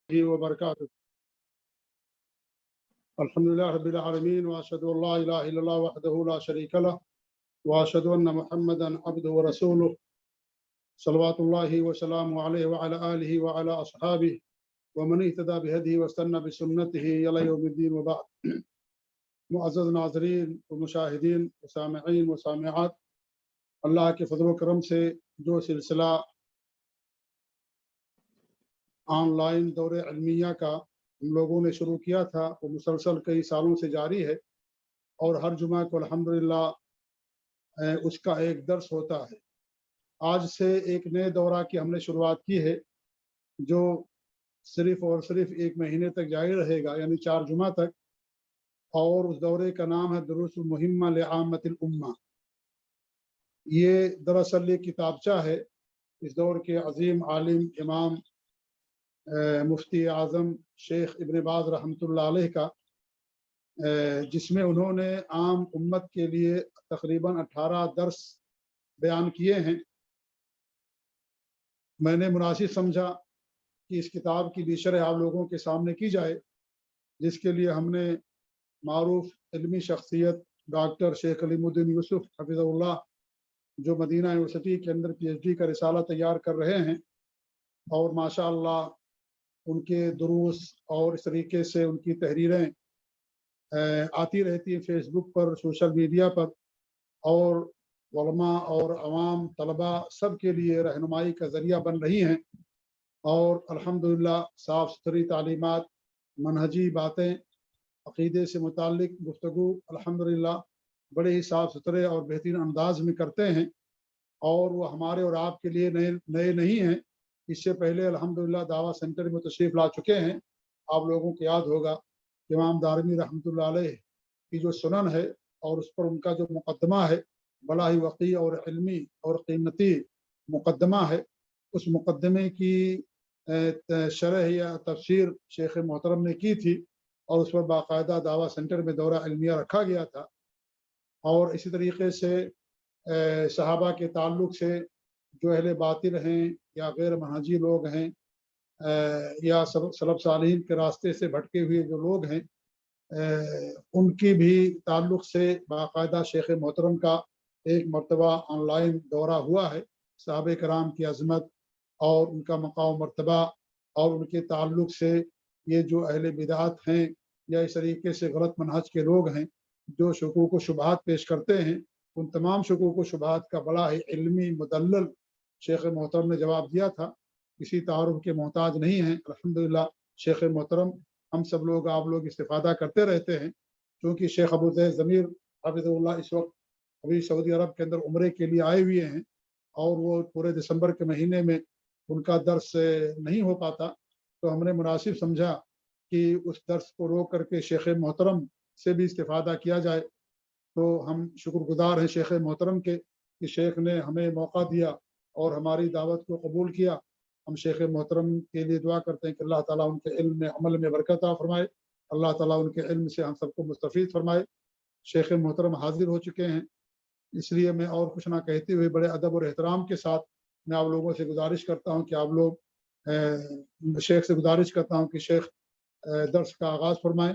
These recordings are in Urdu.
وبرکاتہ الحمدللہ رب العالمین واشهد ان لا الہ الا اللہ وحدہ لا شریک لہ واشهد ان محمدا عبدہ ورسولہ صلوات اللہ وسلامہ علیہ وعلی آلہ وعلی اصحابہ ومن اهتدى بهدیہ واستنى بسنتہ الی یوم الدین وبعد۔ معزز ناظرین و مشاہدین و سامعین و سامعات، اللہ کے فضل و کرم سے جو سلسلہ آن لائن دور علمیہ کا ہم لوگوں نے شروع کیا تھا وہ مسلسل کئی سالوں سے جاری ہے، اور ہر جمعہ کو الحمدللہ اس کا ایک درس ہوتا ہے۔ آج سے ایک نئے دورہ کی ہم نے شروعات کی ہے جو صرف اور صرف ایک مہینے تک جاری رہے گا، یعنی 4 جمعہ تک، اور اس دورے کا نام ہے دروس المہمہ لعامۃ الامہ۔ یہ دراصل یہ کتابچہ ہے اس دور کے عظیم عالم امام مفتی اعظم شیخ ابن باز رحمۃ اللہ علیہ کا، جس میں انہوں نے عام امت کے لیے تقریباً 18 درس بیان کیے ہیں۔ میں نے مناسب سمجھا کہ اس کتاب کی بھی شرح آپ لوگوں کے سامنے کی جائے، جس کے لیے ہم نے معروف علمی شخصیت ڈاکٹر شیخ علیم الدین یوسف حفظہ اللہ، جو مدینہ یونیورسٹی کے اندر پی ایچ ڈی کا رسالہ تیار کر رہے ہیں، اور ماشاء اللہ ان کے دروس اور اس طریقے سے ان کی تحریریں آتی رہتی ہیں فیس بک پر، سوشل میڈیا پر، اور علماء اور عوام طلباء سب کے لیے رہنمائی کا ذریعہ بن رہی ہیں، اور الحمدللہ صاف ستھری تعلیمات، منہجی باتیں، عقیدے سے متعلق گفتگو الحمدللہ بڑے ہی صاف ستھرے اور بہترین انداز میں کرتے ہیں، اور وہ ہمارے اور آپ کے لیے نئے نہیں ہیں۔ اس سے پہلے الحمدللہ دعویٰ سینٹر میں تشریف لا چکے ہیں۔ آپ لوگوں کو یاد ہوگا امام دارمی رحمۃ اللہ علیہ کی جو سنن ہے اور اس پر ان کا جو مقدمہ ہے، بڑا ہی وقیع اور علمی اور قیمتی مقدمہ ہے، اس مقدمے کی شرح یا تفسیر شیخ محترم نے کی تھی، اور اس پر باقاعدہ دعویٰ سینٹر میں دورہ علمیہ رکھا گیا تھا۔ اور اسی طریقے سے صحابہ کے تعلق سے جو اہل باطل ہیں یا غیر منہجی لوگ ہیں، یا سلف صالحین کے راستے سے بھٹکے ہوئے جو لوگ ہیں، ان کی بھی تعلق سے باقاعدہ شیخ محترم کا ایک مرتبہ آن لائن دورہ ہوا ہے۔ صحابہ کرام کی عظمت اور ان کا مقام و مرتبہ اور ان کے تعلق سے یہ جو اہل بدعت ہیں یا اس طریقے سے غلط منہج کے لوگ ہیں جو شکوک و شبہات پیش کرتے ہیں، ان تمام شکوک و شبہات کا بڑا ہی علمی مدلل شیخ محترم نے جواب دیا تھا۔ کسی تعارف کے محتاج نہیں ہیں، الحمدللہ شیخ محترم ہم سب لوگ آپ لوگ استفادہ کرتے رہتے ہیں، کیونکہ شیخ ابو زید ضمیر حفظہ اللہ اس وقت ابھی سعودی عرب کے اندر عمرے کے لیے آئے ہوئے ہیں، اور وہ پورے دسمبر کے مہینے میں ان کا درس نہیں ہو پاتا، تو ہم نے مناسب سمجھا کہ اس درس کو روک کر کے شیخ محترم سے بھی استفادہ کیا جائے۔ تو ہم شکر گزار ہیں شیخ محترم کے کہ شیخ نے ہمیں موقع دیا اور ہماری دعوت کو قبول کیا۔ ہم شیخ محترم کے لیے دعا کرتے ہیں کہ اللہ تعالیٰ ان کے علم میں عمل میں برکت عطا فرمائے، اللہ تعالیٰ ان کے علم سے ہم سب کو مستفید فرمائے۔ شیخ محترم حاضر ہو چکے ہیں، اس لیے میں اور کچھ نہ کہتے ہوئے بڑے ادب اور احترام کے ساتھ میں آپ لوگوں سے گزارش کرتا ہوں کہ آپ لوگ شیخ سے گزارش کرتا ہوں کہ شیخ درس کا آغاز فرمائیں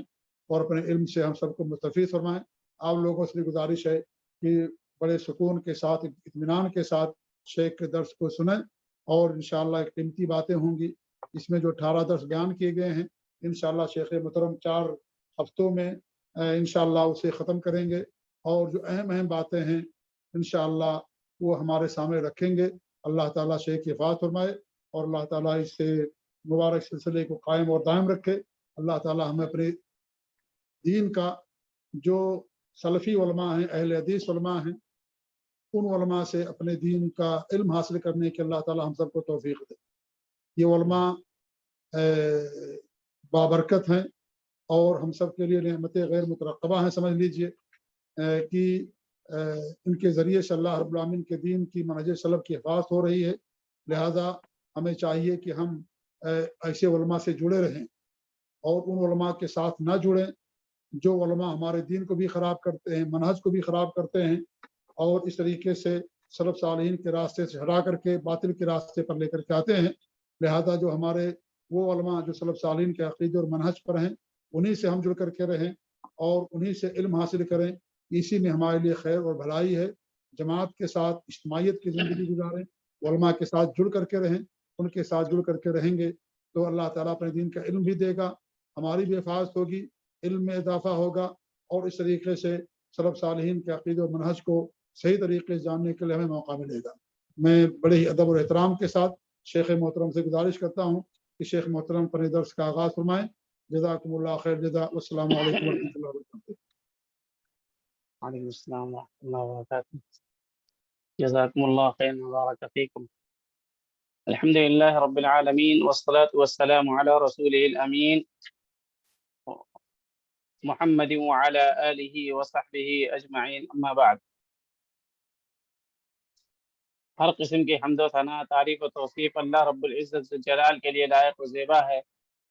اور اپنے علم سے ہم سب کو مستفید فرمائیں۔ آپ لوگوں سے گزارش ہے کہ بڑے سکون کے ساتھ، اطمینان کے ساتھ شیخ کے درس کو سنیں، اور انشاءاللہ ایک قیمتی باتیں ہوں گی۔ اس میں جو 18 درس بیان کیے گئے ہیں، انشاءاللہ شیخ محترم 4 ہفتوں میں انشاءاللہ اسے ختم کریں گے، اور جو اہم باتیں ہیں انشاءاللہ وہ ہمارے سامنے رکھیں گے۔ اللہ تعالیٰ شیخ کی حفاظت فرمائے، اور اللہ تعالیٰ اس سے مبارک سلسلے کو قائم اور دائم رکھے۔ اللہ تعالیٰ ہمیں اپنے دین کا جو سلفی علماء ہیں، اہل حدیث علماء ہیں، ان علماء سے اپنے دین کا علم حاصل کرنے کے اللہ تعالیٰ ہم سب کو توفیق دے۔ یہ علماء بابرکت ہیں اور ہم سب کے لیے نعمت غیر مترقبہ ہیں، سمجھ لیجئے کہ ان کے ذریعے سے اللہ رب العالمین کے دین کی منہج سلف کی حفاظت ہو رہی ہے۔ لہذا ہمیں چاہیے کہ ہم ایسے علماء سے جڑے رہیں اور ان علماء کے ساتھ نہ جڑیں جو علماء ہمارے دین کو بھی خراب کرتے ہیں، منہج کو بھی خراب کرتے ہیں، اور اس طریقے سے سلف صالحین کے راستے سے ہٹا کر کے باطل کے راستے پر لے کر کے آتے ہیں۔ لہذا جو ہمارے وہ علماء جو سلف صالحین کے عقیدے اور منہج پر ہیں انہی سے ہم جڑ کر کے رہیں اور انہی سے علم حاصل کریں. اسی میں ہمارے لیے خیر اور بھلائی ہے. جماعت کے ساتھ اجتماعیت کی زندگی گزاریں, علماء کے ساتھ جڑ کر کے رہیں. ان کے ساتھ جڑ کر کے رہیں گے تو اللہ تعالیٰ اپنے دین کا علم بھی دے گا, ہماری بھی حفاظت ہوگی, علم میں اضافہ ہوگا, اور اس طریقے سے سلف صالحین کے عقیدے اور منہج کو صحیح طریقے سے جاننے کے لیے ہمیں موقع ملے گا. میں بڑے ہی ادب اور احترام کے ساتھ شیخ محترم سے گزارش کرتا ہوں کہ شیخ محترم اپنے درس کا آغاز فرمائیں. جزاکم اللہ خیر جزا. السلام علیکم ورحمۃ اللہ وبرکاتہ. وعلیکم السلام ورحمۃ اللہ وبرکاتہ. جزاکم اللہ خیر وبارک فیکم. الحمد للہ رب العالمین والصلاة والسلام علی رسولہ الامین محمد وعلی آلہ وصحبہ اجمعین. اما بعد. ہر قسم کی حمد و ثنا, تعریف و توصیف اللہ رب العزت جلال کے لیے لائق و زیبا ہے,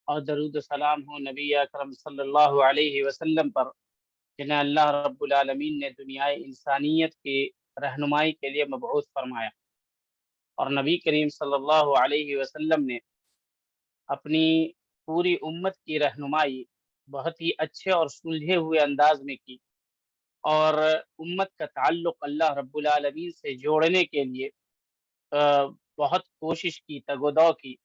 اور درود و سلام ہو نبی اکرم صلی اللہ علیہ وسلم پر, جنہیں اللہ رب العالمین نے دنیائے انسانیت کی رہنمائی کے لیے مبعوث فرمایا. اور نبی کریم صلی اللہ علیہ وسلم نے اپنی پوری امت کی رہنمائی بہت ہی اچھے اور سلجھے ہوئے انداز میں کی, اور امت کا تعلق اللہ رب العالمین سے جوڑنے کے لیے بہت کوشش کی, تگودو کی,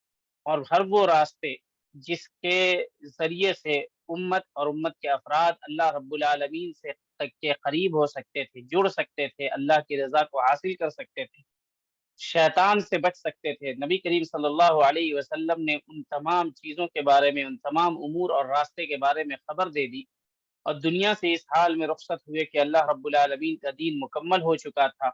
اور ہر وہ راستے جس کے ذریعے سے امت اور امت کے افراد اللہ رب العالمین سے کے قریب ہو سکتے تھے, جڑ سکتے تھے, اللہ کی رضا کو حاصل کر سکتے تھے, شیطان سے بچ سکتے تھے, نبی کریم صلی اللہ علیہ وسلم نے ان تمام چیزوں کے بارے میں, ان تمام امور اور راستے کے بارے میں خبر دے دی, اور دنیا سے اس حال میں رخصت ہوئے کہ اللہ رب العالمین کا دین مکمل ہو چکا تھا,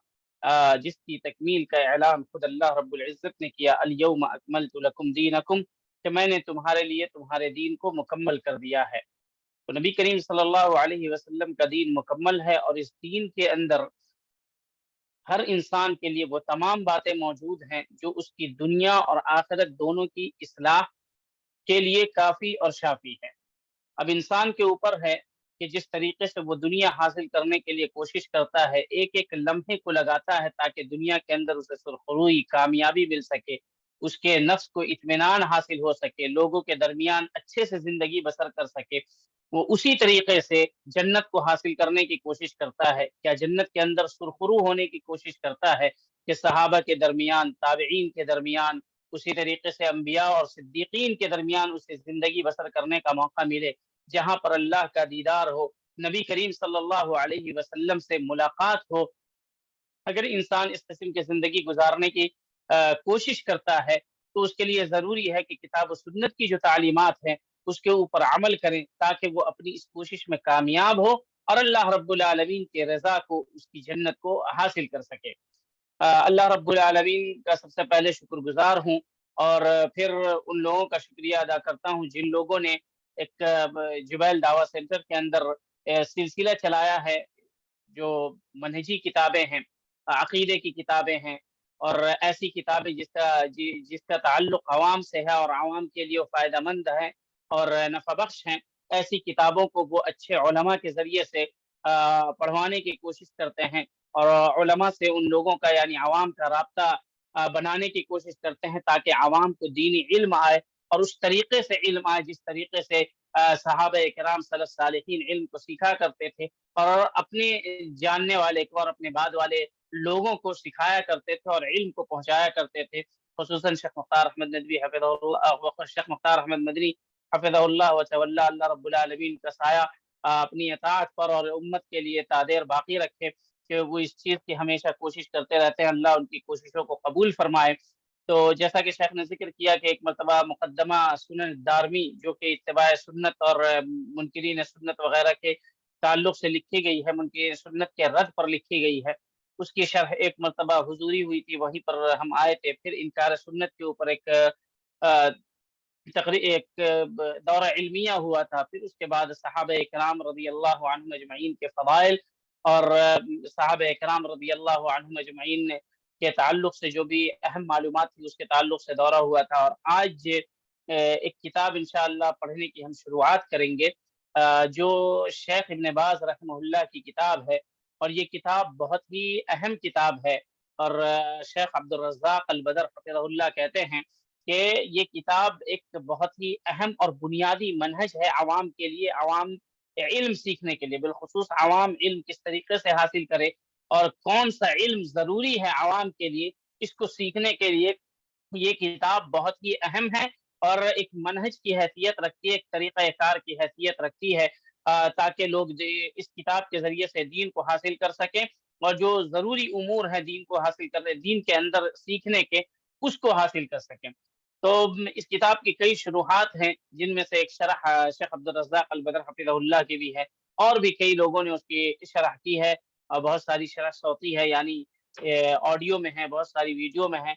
جس کی تکمیل کا اعلان خود اللہ رب العزت نے کیا, الیوم اکملت لکم دینکم, کہ میں نے تمہارے لیے تمہارے دین کو مکمل کر دیا ہے. تو نبی کریم صلی اللہ علیہ وسلم کا دین مکمل ہے, اور اس دین کے اندر ہر انسان کے لیے وہ تمام باتیں موجود ہیں جو اس کی دنیا اور آخرت دونوں کی اصلاح کے لیے کافی اور شافی ہے. اب انسان کے اوپر ہے کہ جس طریقے سے وہ دنیا حاصل کرنے کے لیے کوشش کرتا ہے, ایک ایک لمحے کو لگاتا ہے تاکہ دنیا کے اندر اسے سرخروئی, کامیابی مل سکے, اس کے نفس کو اطمینان حاصل ہو سکے, لوگوں کے درمیان اچھے سے زندگی بسر کر سکے, وہ اسی طریقے سے جنت کو حاصل کرنے کی کوشش کرتا ہے. کیا جنت کے اندر سرخرو ہونے کی کوشش کرتا ہے کہ صحابہ کے درمیان, تابعین کے درمیان, اسی طریقے سے انبیاء اور صدیقین کے درمیان اسے زندگی بسر کرنے کا موقع ملے, جہاں پر اللہ کا دیدار ہو, نبی کریم صلی اللہ علیہ وسلم سے ملاقات ہو. اگر انسان اس قسم کی زندگی گزارنے کی کوشش کرتا ہے تو اس کے لیے ضروری ہے کہ کتاب و سنت کی جو تعلیمات ہیں اس کے اوپر عمل کریں, تاکہ وہ اپنی اس کوشش میں کامیاب ہو اور اللہ رب العالمین کے رضا کو, اس کی جنت کو حاصل کر سکے. اللہ رب العالمین کا سب سے پہلے شکر گزار ہوں, اور پھر ان لوگوں کا شکریہ ادا کرتا ہوں جن لوگوں نے ایک جبیل دعویٰ سینٹر کے اندر سلسلہ چلایا ہے, جو منہجی کتابیں ہیں, عقیدے کی کتابیں ہیں, اور ایسی کتابیں جس کا تعلق عوام سے ہے اور عوام کے لیے فائدہ مند ہے اور نفع بخش ہیں. ایسی کتابوں کو وہ اچھے علماء کے ذریعے سے پڑھوانے کی کوشش کرتے ہیں, اور علماء سے ان لوگوں کا یعنی عوام کا رابطہ بنانے کی کوشش کرتے ہیں تاکہ عوام کو دینی علم آئے, اور اس طریقے سے علم آئے جس طریقے سے صحابہ کرام صلی صالحین علم کو سیکھا کرتے تھے, اور اپنے جاننے والے کو اور اپنے بعد والے لوگوں کو سکھایا کرتے تھے اور علم کو پہنچایا کرتے تھے. خصوصاً شیخ مختار احمد ندوی حفظہ اللہ, شیخ مختار احمد مدنی حفظہ اللہ وتولی, اللہ رب العالمین کا سایہ اپنی اطاعت پر اور امت کے لیے تادیر باقی رکھے, کہ وہ اس چیز کی ہمیشہ کوشش کرتے رہتے ہیں, اللہ ان کی کوششوں کو قبول فرمائے. تو جیسا کہ شیخ نے ذکر کیا کہ ایک مرتبہ مقدمہ سنن دارمی, جو کہ اتباع سنت اور منکرین سنت وغیرہ کے تعلق سے لکھی گئی ہے, منکرین سنت کے رد پر لکھی گئی ہے, اس کی شرح ایک مرتبہ حضوری ہوئی تھی, وہیں پر ہم آئے تھے. پھر انکار سنت کے اوپر ایک دورہ علمیہ ہوا تھا. پھر اس کے بعد صحابہ کرام رضی اللہ عنہم اجمعین کے فضائل اور صحابہ کرام رضی اللہ عنہم اجمعین کے تعلق سے جو بھی اہم معلومات تھی اس کے تعلق سے دورہ ہوا تھا. اور آج ایک کتاب انشاءاللہ پڑھنے کی ہم شروعات کریں گے, جو شیخ ابن باز رحمہ اللہ کی کتاب ہے, اور یہ کتاب بہت ہی اہم کتاب ہے. اور شیخ عبد الرزاق البدر حفظہ اللہ کہتے ہیں کہ یہ کتاب ایک بہت ہی اہم اور بنیادی منہج ہے عوام کے لیے، عوام علم سیکھنے کے لیے، بالخصوص عوام علم کس طریقے سے حاصل کرے اور کون سا علم ضروری ہے عوام کے لیے، اس کو سیکھنے کے لیے یہ کتاب بہت ہی اہم ہے اور ایک منہج کی حیثیت رکھتی ہے، ایک طریقہ کار کی حیثیت رکھتی ہے، تاکہ لوگ اس کتاب کے ذریعے سے دین کو حاصل کر سکیں اور جو ضروری امور ہیں دین کو حاصل کرنے، دین کے اندر سیکھنے کے، اس کو حاصل کر سکیں۔ تو اس کتاب کی کئی شروحات ہیں، جن میں سے ایک شرح شیخ عبد الرزاق البدر حفظہ اللہ کی بھی ہے، اور بھی کئی لوگوں نے اس کی شرح کی ہے، اور بہت ساری شرح صوتی ہے، یعنی آڈیو میں ہے، بہت ساری ویڈیو میں ہے،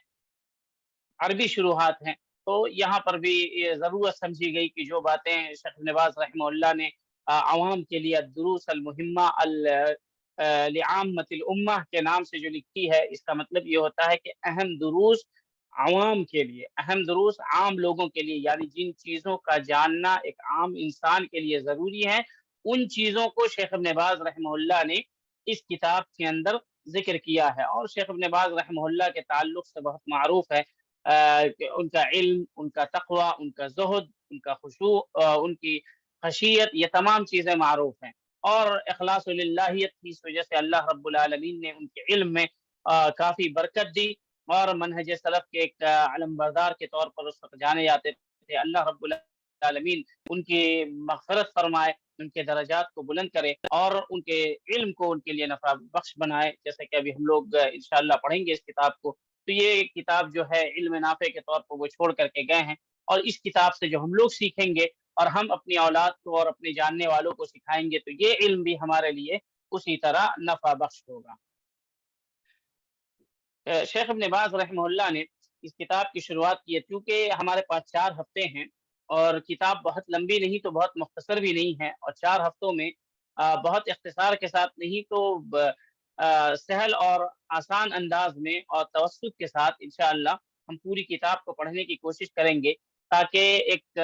عربی شروحات ہیں۔ تو یہاں پر بھی یہ ضرورت سمجھی گئی کہ جو باتیں شیخ ابن باز رحمہ اللہ نے عوام کے لیے الدروس المہمہ لعامۃ الامہ کے نام سے جو لکھی ہے، اس کا مطلب یہ ہوتا ہے کہ اہم دروس عوام کے لیے، اہم دروس عام لوگوں کے لیے، یعنی جن چیزوں کا جاننا ایک عام انسان کے لیے ضروری ہے، ان چیزوں کو شیخ ابن باز رحمہ اللہ نے اس کتاب کے اندر ذکر کیا ہے۔ اور شیخ ابن باز رحمہ اللہ کے تعلق سے بہت معروف ہے کہ ان کا علم، ان کا تقوی، ان کا زہد، ان کا خشوع، ان کی خشیت، یہ تمام چیزیں معروف ہیں، اور اخلاص للہیت کی اس وجہ سے اللہ رب العالمین نے ان کے علم میں کافی برکت دی، اور منہج سلف کے ایک علم بردار کے طور پر اس وقت جانے جاتے تھے۔ اللہ رب العالمین ان کی مغفرت فرمائے، ان کے درجات کو بلند کرے، اور ان کے علم کو ان کے لیے نفع بخش بنائے، جیسے کہ ابھی ہم لوگ انشاءاللہ پڑھیں گے اس کتاب کو۔ تو یہ کتاب جو ہے علم نافع کے طور پر وہ چھوڑ کر کے گئے ہیں، اور اس کتاب سے جو ہم لوگ سیکھیں گے اور ہم اپنی اولاد کو اور اپنے جاننے والوں کو سکھائیں گے، تو یہ علم بھی ہمارے لیے اسی طرح نفع بخش ہوگا۔ شیخ ابن باز رحمہ اللہ نے اس کتاب کی شروعات کی ہے، کیونکہ ہمارے پاس 4 ہفتے ہیں اور کتاب بہت لمبی نہیں تو بہت مختصر بھی نہیں ہے، اور 4 ہفتوں میں بہت اختصار کے ساتھ نہیں تو سہل اور آسان انداز میں اور توسط کے ساتھ انشاءاللہ ہم پوری کتاب کو پڑھنے کی کوشش کریں گے، تاکہ ایک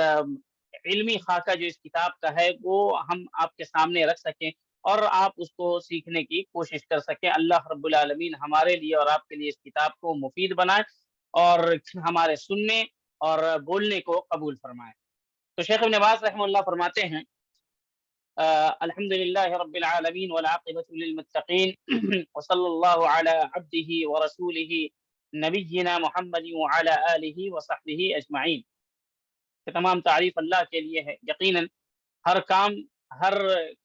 علمی خاکہ جو اس کتاب کا ہے وہ ہم آپ کے سامنے رکھ سکیں اور آپ اس کو سیکھنے کی کوشش کر سکیں۔ اللہ رب العالمین ہمارے لیے اور آپ کے لیے اس کتاب کو مفید بنائے اور ہمارے سننے اور بولنے کو قبول فرمائے۔ تو شیخ ابن باز رحمہ اللہ فرماتے ہیں الحمد للہ رب العالمین والعاقبۃ للمتقین وصلی اللہ علی عبدہ ورسولہ نبینا محمد وعلی آلہ وصحبہ اجمعین، کہ تمام تعریف اللہ کے لیے ہے۔ یقیناً ہر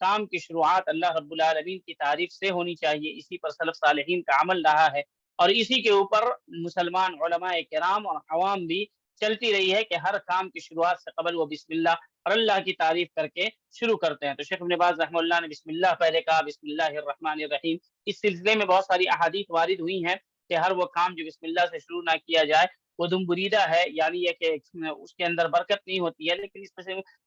کام کی شروعات اللہ رب العالمین کی تعریف سے ہونی چاہیے، اسی پر سلف صالحین کا عمل رہا ہے، اور اسی کے اوپر مسلمان علماء کرام اور عوام بھی چلتی رہی ہے کہ ہر کام کی شروعات سے قبل وہ بسم اللہ اور اللہ کی تعریف کر کے شروع کرتے ہیں۔ تو شیخ ابن باز رحمہ اللہ نے بسم اللہ پہلے کہا، بسم اللہ الرحمن الرحیم۔ اس سلسلے میں بہت ساری احادیث وارد ہوئی ہیں کہ ہر وہ کام جو بسم اللہ سے شروع نہ کیا جائے وہ دم بریدہ ہے، یعنی یہ کہ اس کے اندر برکت نہیں ہوتی ہے۔ لیکن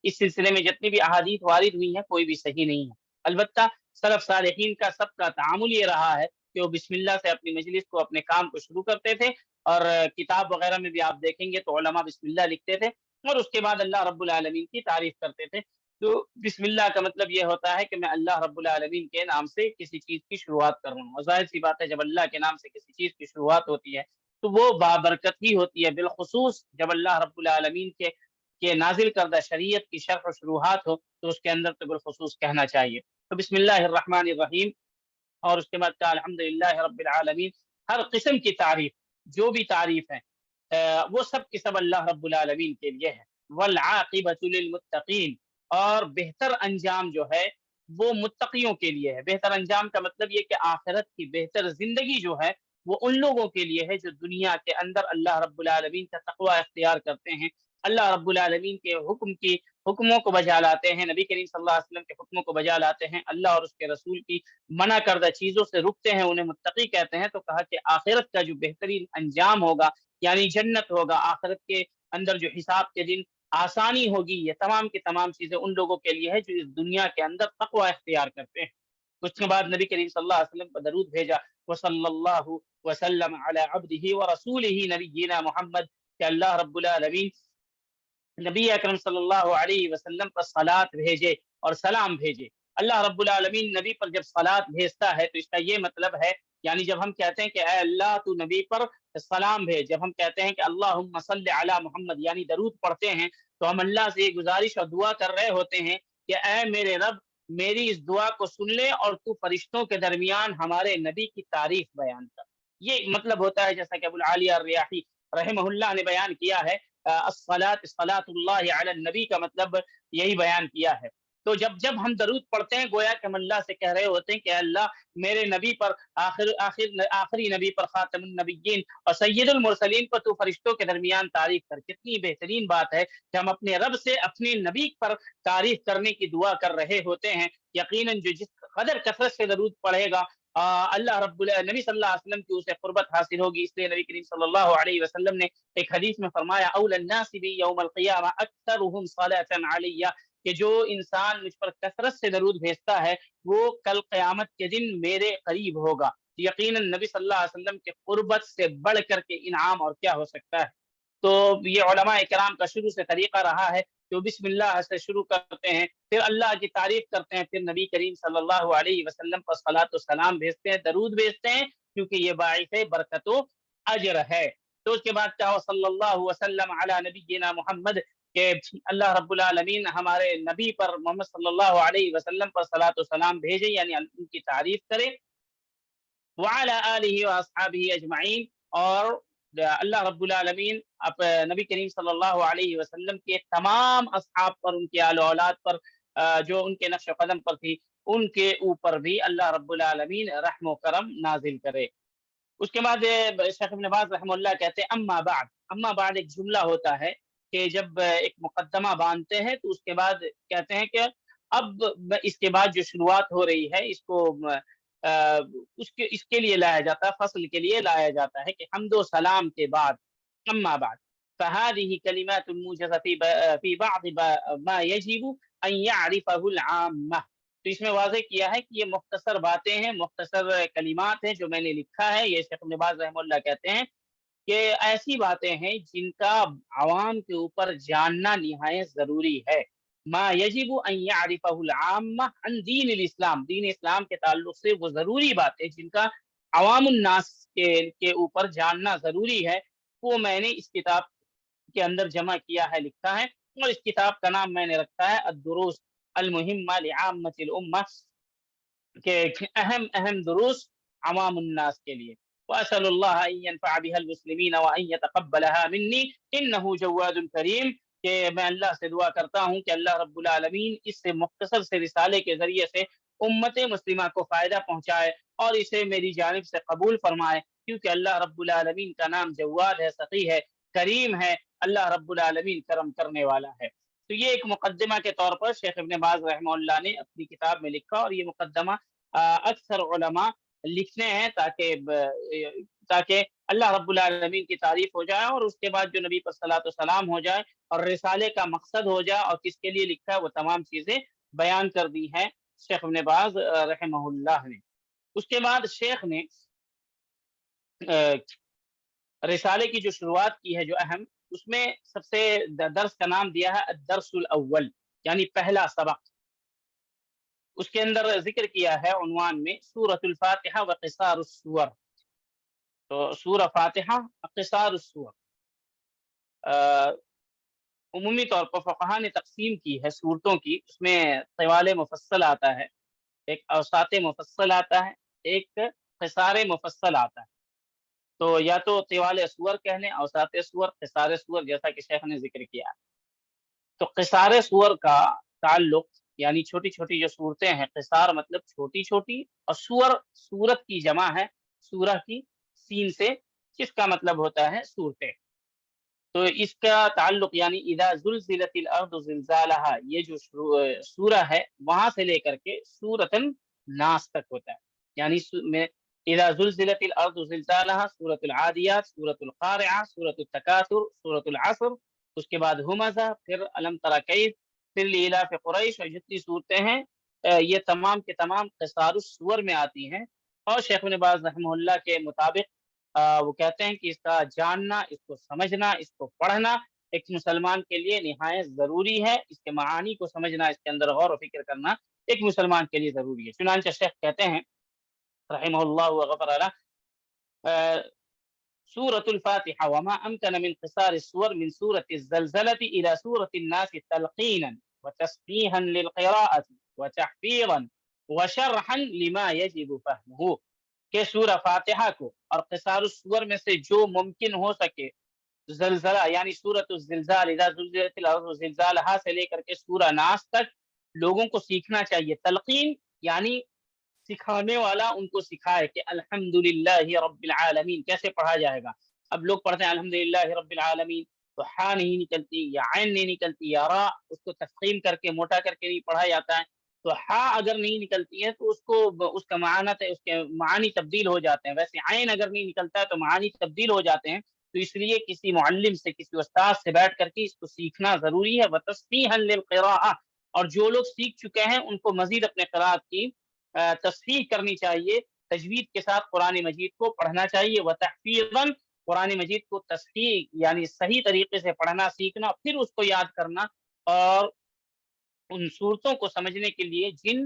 اس سلسلے میں جتنی بھی احادیث وارد ہوئی ہیں کوئی بھی صحیح نہیں ہے۔ البتہ سلف صالحین کا سب کا تعامل یہ رہا ہے کہ وہ بسم اللہ سے اپنی مجلس کو، اپنے کام کو شروع کرتے تھے، اور کتاب وغیرہ میں بھی آپ دیکھیں گے تو علماء بسم اللہ لکھتے تھے اور اس کے بعد اللہ رب العالمین کی تعریف کرتے تھے۔ تو بسم اللہ کا مطلب یہ ہوتا ہے کہ میں اللہ رب العالمین کے نام سے کسی چیز کی شروعات کر رہا ہوں، اور ظاہر سی بات ہے جب اللہ کے نام سے کسی چیز کی شروعات ہوتی ہے تو وہ بابرکت ہی ہوتی ہے، بالخصوص جب اللہ رب العالمین کے نازل کردہ شریعت کی شرح و شروحات ہو تو اس کے اندر تو بالخصوص کہنا چاہیے۔ تو بسم اللہ الرحمن الرحیم، اور اس کے بعد کہا الحمدللہ رب العالمین۔ ہر قسم کی تعریف، جو بھی تعریف ہے وہ سب کی سب اللہ رب العالمین کے لیے ہے۔ والعاقبۃ للمتقین، اور بہتر انجام جو ہے وہ متقیوں کے لیے ہے۔ بہتر انجام کا مطلب یہ کہ آخرت کی بہتر زندگی جو ہے وہ ان لوگوں کے لیے ہے جو دنیا کے اندر اللہ رب العالمین کا تقوی اختیار کرتے ہیں، اللہ رب العالمین کے حکموں کو بجا لاتے ہیں، نبی کریم صلی اللہ علیہ وسلم کے حکموں کو بجا لاتے ہیں، اللہ اور اس کے رسول کی منع کردہ چیزوں سے رکتے ہیں، انہیں متقی کہتے ہیں۔ تو کہا کہ آخرت کا جو بہترین انجام ہوگا یعنی جنت ہوگا، آخرت کے اندر جو حساب کے دن آسانی ہوگی، یہ تمام کی تمام چیزیں ان لوگوں کے لیے ہے جو اس دنیا کے اندر تقوی اختیار کرتے ہیں۔ اس کے بعد نبی کریم صلی اللہ علیہ وسلم پر درود بھیجا، وصلی اللہ وسلم علی عبدہ ورسولہ نبینا محمد، کہ اللہ رب العالمین نبی اکرم صلی اللہ علیہ وسلم پر صلاۃ بھیجے اور سلام بھیجے۔ اللہ رب العالمین نبی پر جب صلاۃ بھیجتا ہے تو اس کا یہ مطلب ہے یعنی جب ہم کہتے ہیں کہ اے اللہ تو نبی پر سلام بھیج، جب ہم کہتے ہیں کہ اللہم صلی علی محمد یعنی درود پڑھتے ہیں، تو ہم اللہ سے یہ گزارش اور دعا کر رہے ہوتے ہیں کہ اے میرے رب میری اس دعا کو سن لے اور تو فرشتوں کے درمیان ہمارے نبی کی تعریف بیان کر۔ یہ مطلب ہوتا ہے جیسا کہ ابو العالیہ الریاحی رحمہ اللہ نے بیان کیا ہے، صلاۃ اللہ علی النبی کا مطلب یہی بیان کیا ہے۔ تو جب ہم درود پڑھتے ہیں گویا کہ ہم اللہ سے کہہ رہے ہوتے ہیں کہ اللہ میرے نبی پر آخری نبی پر خاتم النبیین اور سید المرسلین پر تو فرشتوں کے درمیان تعریف کر۔ کتنی بہترین بات ہے کہ ہم اپنے رب سے اپنے نبی پر تعریف کرنے کی دعا کر رہے ہوتے ہیں۔ یقیناً جو جس قدر کثرت سے درود پڑھے گا اللہ رب نبی صلی اللہ علیہ وسلم کی اسے قربت حاصل ہوگی۔ اس لیے نبی کریم صلی اللہ علیہ وسلم نے ایک حدیث میں فرمایا اول الناس بی یوم القیامہ اکثرهم صلاۃ علی، کہ جو انسان مجھ پر کثرت سے درود بھیجتا ہے وہ کل قیامت کے دن میرے قریب ہوگا۔ یقیناً نبی صلی اللہ علیہ وسلم کے قربت سے بڑھ کر کے انعام اور کیا ہو سکتا ہے۔ تو یہ علماء کرام کا شروع سے طریقہ رہا ہے کہ وہ بسم اللہ سے شروع کرتے ہیں، پھر اللہ کی تعریف کرتے ہیں، پھر نبی کریم صلی اللہ علیہ وسلم پر صلاۃ و سلام بھیجتے ہیں، درود بھیجتے ہیں، کیونکہ یہ باعث برکت و اجر ہے۔ تو اس کے بعد چاہو صلی اللہ وسلم علی نبینا محمد کہ اللہ رب العالمین ہمارے نبی پر محمد صلی اللہ علیہ وسلم پر صلاۃ و سلام بھیجے، یعنی ان کی تعریف کرے، وعلی آلہ واصحابہ اجمعین، اور اللہ رب العالمین نبی کریم صلی اللہ علیہ وسلم کے تمام اصحاب پر، ان کے آل و اولاد پر جو ان کے نقش و قدم پر تھی، ان کے اوپر بھی اللہ رب العالمین رحم و کرم نازل کرے۔ اس کے بعد شیخ ابن باز رحمہ اللہ کہتے ہیں اما بعد ایک جملہ ہوتا ہے کہ جب ایک مقدمہ باندھتے ہیں تو اس کے بعد کہتے ہیں کہ اب اس کے بعد جو شروعات ہو رہی ہے اس کو اس کے لیے لایا جاتا ہے، فصل کے لیے لایا جاتا ہے کہ حمد و سلام کے بعد اما بعد فهذه كلمات موجزة في بعض ما يجب ان يعرفه العامة۔ تو اس میں واضح کیا ہے کہ یہ مختصر باتیں ہیں، مختصر کلمات ہیں جو میں نے لکھا ہے۔ یہ شیخ ابن باز رحمہ اللہ کہتے ہیں کہ ایسی باتیں ہیں جن کا عوام کے اوپر جاننا نہایت ضروری ہے۔ ما یجب ان یعرفہ العامہ عن دین الاسلام، دین اسلام کے تعلق سے وہ ضروری باتیں جن کا عوام الناس کے اوپر جاننا ضروری ہے، وہ میں نے اس کتاب کے اندر جمع کیا ہے، لکھا ہے، اور اس کتاب کا نام میں نے رکھا ہے الدروس المہمہ لعامۃ الامہ، کہ اہم دروس عوام الناس کے لیے۔ واسأل اللہ ان ينفع بها المسلمین وان يتقبلها منی انہ جواد کریم، کہ میں اللہ سے دعا کرتا ہوں کہ اللہ رب العالمین اس سے مختصر سے رسالے کے ذریعے سے امت مسلمہ کو فائدہ پہنچائے اور اسے میری جانب سے قبول فرمائے، کیونکہ اللہ رب العالمین کا نام جواد ہے، سخی ہے، کریم ہے، اللہ رب العالمین کرم کرنے والا ہے۔ تو یہ ایک مقدمہ کے طور پر شیخ ابن باز رحمہ اللہ نے اپنی کتاب میں لکھا، اور یہ مقدمہ اکثر علماء لکھنے ہیں تاکہ اللہ رب العالمین کی تعریف ہو جائے، اور اس کے بعد جو نبی پر صلاۃ و سلام ہو جائے اور رسالے کا مقصد ہو جائے اور کس کے لیے لکھا ہے وہ تمام چیزیں بیان کر دی ہیں شیخ ابن باز رحمہ اللہ نے۔ اس کے بعد شیخ نے رسالے کی جو شروعات کی ہے جو اہم، اس میں سب سے درس کا نام دیا ہے الدرس الاول، یعنی پہلا سبق۔ اس کے اندر ذکر کیا ہے عنوان میں سورۃ الفاتحہ و قصار السور۔ تو سورہ فاتحہ قصار السور عمومی طور پر فقہا نے تقسیم کی ہے صورتوں کی، اس میں طوال مفصل آتا ہے، ایک اوساط مفصل آتا ہے، ایک قصار مفصل آتا ہے۔ تو یا تو طوال سور کہہ لیں، اوساط سور، قصار سور، جیسا کہ شیخ نے ذکر کیا ہے۔ تو قصار سور کا تعلق یعنی چھوٹی چھوٹی جو صورتیں ہیں، قصار مطلب چھوٹی چھوٹی، اور سور سورت کی جمع ہے، سورہ کی سین سے، جس کا مطلب ہوتا ہے صورتیں۔ تو اس کا تعلق یعنی اذا زلزلت الارض زلزالها، یہ جو سورہ ہے وہاں سے لے کر کے سورۃ الناس تک ہوتا ہے، یعنی اذا زلزلت الارض زلزالها، سورۃ العادیات، سورۃ القارعہ، سورۃ التکاثر، سورۃ العصر، اس کے بعد ہمزہ، پھر الم تر کیف، پھر لإلاف قریش، اور جتنی صورتیں ہیں یہ تمام کے تمام قصار السور میں آتی ہیں۔ اور شیخ ابن باز رحمہ اللہ کے مطابق وہ کہتے ہیں کہ اس کا جاننا، اس کو سمجھنا، اس کو پڑھنا ایک مسلمان کے لیے نہایت ضروری ہے۔ اس کے معانی کو سمجھنا، اس کے اندر غور و فکر کرنا ایک مسلمان کے لیے ضروری ہے۔ چنانچہ شیخ کہتے ہیں رحمه الله وغفر له. سورة الفاتحة وما أمكن من قصار السور من سورة الزلزلة إلى سورة الناس تلقينا وتسبيحا للقراءة وتحفيظا وشرحا لما يجب فهمه کہ سورہ فاتحہ کو اور قصار السور میں سے جو ممکن ہو سکے زلزلہ یعنی سورۃ الزلزال اذا زلزلت الارض زلزالها سے لے کر کے سورہ ناس تک لوگوں کو سیکھنا چاہیے. تلقین یعنی سکھانے والا ان کو سکھائے کہ الحمدللہ رب العالمین کیسے پڑھا جائے گا. اب لوگ پڑھتے ہیں الحمدللہ رب العالمین تو ہا نہیں نکلتی یا عین نہیں نکلتی یا را اس کو تفخیم کر کے موٹا کر کے نہیں پڑھا جاتا ہے. تو ہا اگر نہیں نکلتی ہے تو اس کا معنی اس کے معانی تبدیل ہو جاتے ہیں. ویسے عین اگر نہیں نکلتا ہے تو معانی تبدیل ہو جاتے ہیں. تو اس لیے کسی معلم سے کسی استاد سے بیٹھ کر کے اس کو سیکھنا ضروری ہے. وتصحیحا للقراءۃ اور جو لوگ سیکھ چکے ہیں ان کو مزید اپنے قرات کی تصحیح کرنی چاہیے. تجوید کے ساتھ قرآن مجید کو پڑھنا چاہیے. وتحفیظا قرآن مجید کو تصحیح یعنی صحیح طریقے سے پڑھنا سیکھنا پھر اس کو یاد کرنا اور ان صورتوں کو سمجھنے کے لیے جن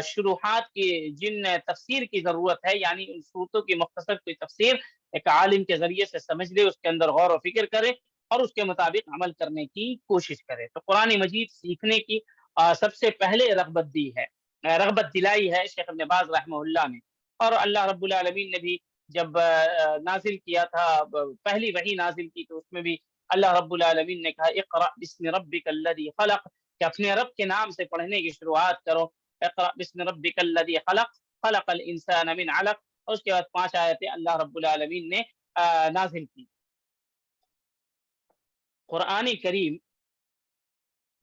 شروحات کی جن تفسیر کی ضرورت ہے یعنی ان صورتوں کی مختصر کوئی تفسیر ایک عالم کے ذریعے سے سمجھ لے اس کے اندر غور و فکر کرے اور اس کے مطابق عمل کرنے کی کوشش کرے. تو قرآن مجید سیکھنے کی سب سے پہلے رغبت دلائی ہے شیخ ابن باز رحمہ اللہ نے. اور اللہ رب العالمین نے بھی جب نازل کیا تھا پہلی وحی نازل کی تو اس میں بھی اللہ رب العالمین نے کہا اقرأ بسم ربک الذی خلق کہ اپنے رب کے نام سے پڑھنے کی شروعات کرو. اقرأ بسم ربک الذی خلق خلق الانسان من علق اور اس کے بعد 5 آیتیں اللہ رب العالمین نے نازل کی. قرآن کریم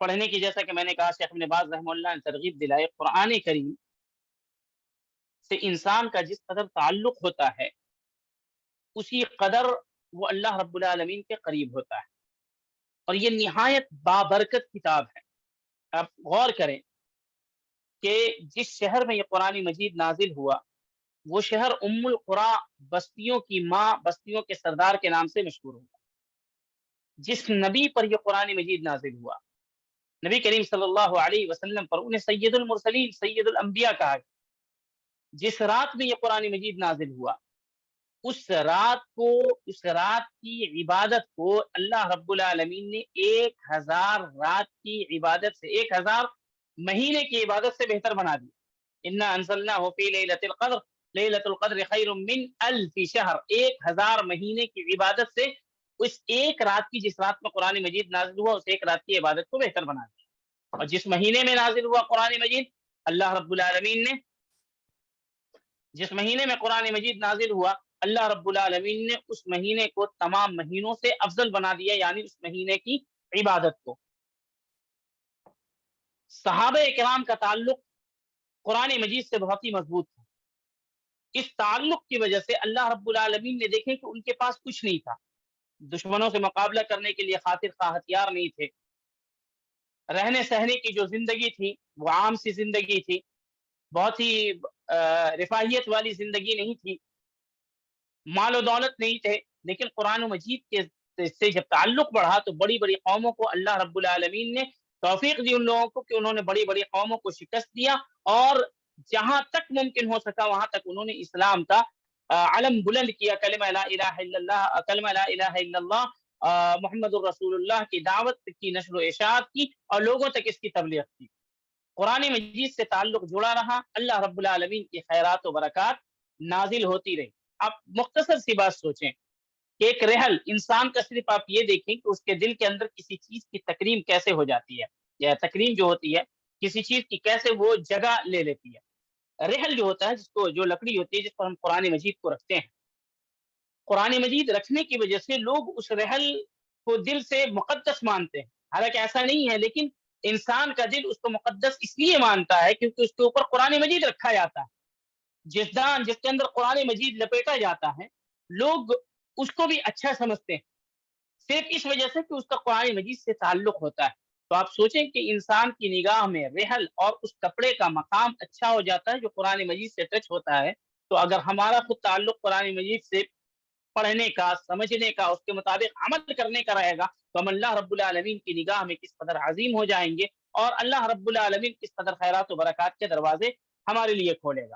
پڑھنے کی جیسا کہ میں نے کہا شیخ ابن باز رحمہ اللہ نے ترغیب دلائی. قرآن کریم سے انسان کا جس قدر تعلق ہوتا ہے اسی قدر وہ اللہ رب العالمین کے قریب ہوتا ہے اور یہ نہایت بابرکت کتاب ہے. آپ غور کریں کہ جس شہر میں یہ قرآن مجید نازل ہوا وہ شہر ام القرا بستیوں کی ماں بستیوں کے سردار کے نام سے مشہور ہوا. جس نبی پر یہ قرآن مجید نازل ہوا نبی کریم صلی اللہ علیہ وسلم پر انہیں سید المرسلین سید الانبیاء کہا گیا. جس رات میں یہ قرآن مجید نازل ہوا اس رات کی عبادت کو اللہ رب العالمین نے 1000 رات کی عبادت سے 1000 مہینے کی عبادت سے بہتر بنا دیا. انا انزلناہ فی لیلۃ القدر لیلۃ القدر خیر من الف شہر 1000 مہینے کی عبادت سے اس ایک رات کی جس رات میں قرآن مجید نازل ہوا اس ایک رات کی عبادت کو بہتر بنا دیا. اور جس مہینے میں نازل ہوا قرآن مجید اللہ رب العالمین نے جس مہینے میں قرآن مجید نازل ہوا اللہ رب العالمین نے اس مہینے کو تمام مہینوں سے افضل بنا دیا یعنی اس مہینے کی عبادت کو. صحابہ کرام کا تعلق قرآن مجید سے بہت ہی مضبوط تھا. اس تعلق کی وجہ سے اللہ رب العالمین نے دیکھے کہ ان کے پاس کچھ نہیں تھا. دشمنوں سے مقابلہ کرنے کے لیے خاطر خواہ ہتھیار نہیں تھے. رہنے سہنے کی جو زندگی تھی وہ عام سی زندگی تھی. بہت ہی رفاہیت والی زندگی نہیں تھی. مال و دولت نہیں تھے. لیکن قرآن مجید کے سے جب تعلق بڑھا تو بڑی بڑی قوموں کو اللہ رب العالمین نے توفیق دی ان لوگوں کو کہ انہوں نے بڑی بڑی قوموں کو شکست دیا اور جہاں تک ممکن ہو سکا وہاں تک انہوں نے اسلام کا علم بلند کیا. کلمہ لا الہ الا اللہ کلمہ لا الہ الا اللہ محمد الرسول اللہ کی دعوت کی نشر و اشاعت کی اور لوگوں تک اس کی تبلیغ کی. قرآن مجید سے تعلق جڑا رہا. اللہ رب العالمین کی خیرات و برکات نازل ہوتی رہی. آپ مختصر سی بات سوچیں کہ ایک رحل انسان کا صرف آپ یہ دیکھیں کہ اس کے دل کے اندر کسی چیز کی تکریم کیسے ہو جاتی ہے یا تکریم جو ہوتی ہے کسی چیز کی کیسے وہ جگہ لے لیتی ہے. رحل جو ہوتا ہے جس کو جو لکڑی ہوتی ہے جس پر ہم قرآن مجید کو رکھتے ہیں قرآن مجید رکھنے کی وجہ سے لوگ اس رحل کو دل سے مقدس مانتے ہیں. حالانکہ ایسا نہیں ہے لیکن انسان کا دل اس کو مقدس اس لیے مانتا ہے کیونکہ اس کے اوپر قرآن مجید رکھا جاتا ہے. جس کے اندر قرآن مجید لپیٹا جاتا ہے لوگ اس کو بھی اچھا سمجھتے ہیں صرف اس وجہ سے کہ اس کا قرآن مجید سے تعلق ہوتا ہے. تو آپ سوچیں کہ انسان کی نگاہ میں رحل اور اس کپڑے کا مقام اچھا ہو جاتا ہے جو قرآن مجید سے ٹچ ہوتا ہے. تو اگر ہمارا خود تعلق قرآن مجید سے پڑھنے کا سمجھنے کا اس کے مطابق عمل کرنے کا رہے گا تو ہم اللہ رب العالمین کی نگاہ میں کس قدر عظیم ہو جائیں گے اور اللہ رب العالمین کس قدر خیرات و برکات کے دروازے ہمارے لیے کھولے گا.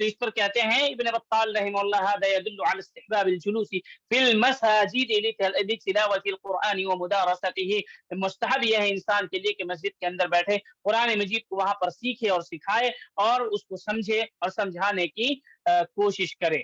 تو اس پر کہتے ہیں ابن بطال رحمہ اللہ هذا يدل على استحباب الجلوس في المساجد لتلاوة القرآن ومدارسته. مستحب یہ ہے انسان کے لیے کہ مسجد کے اندر بیٹھے، قرآن مجید کو وہاں پر سیکھے اور سکھائے اور اس کو سمجھے اور سمجھانے کی کوشش کرے۔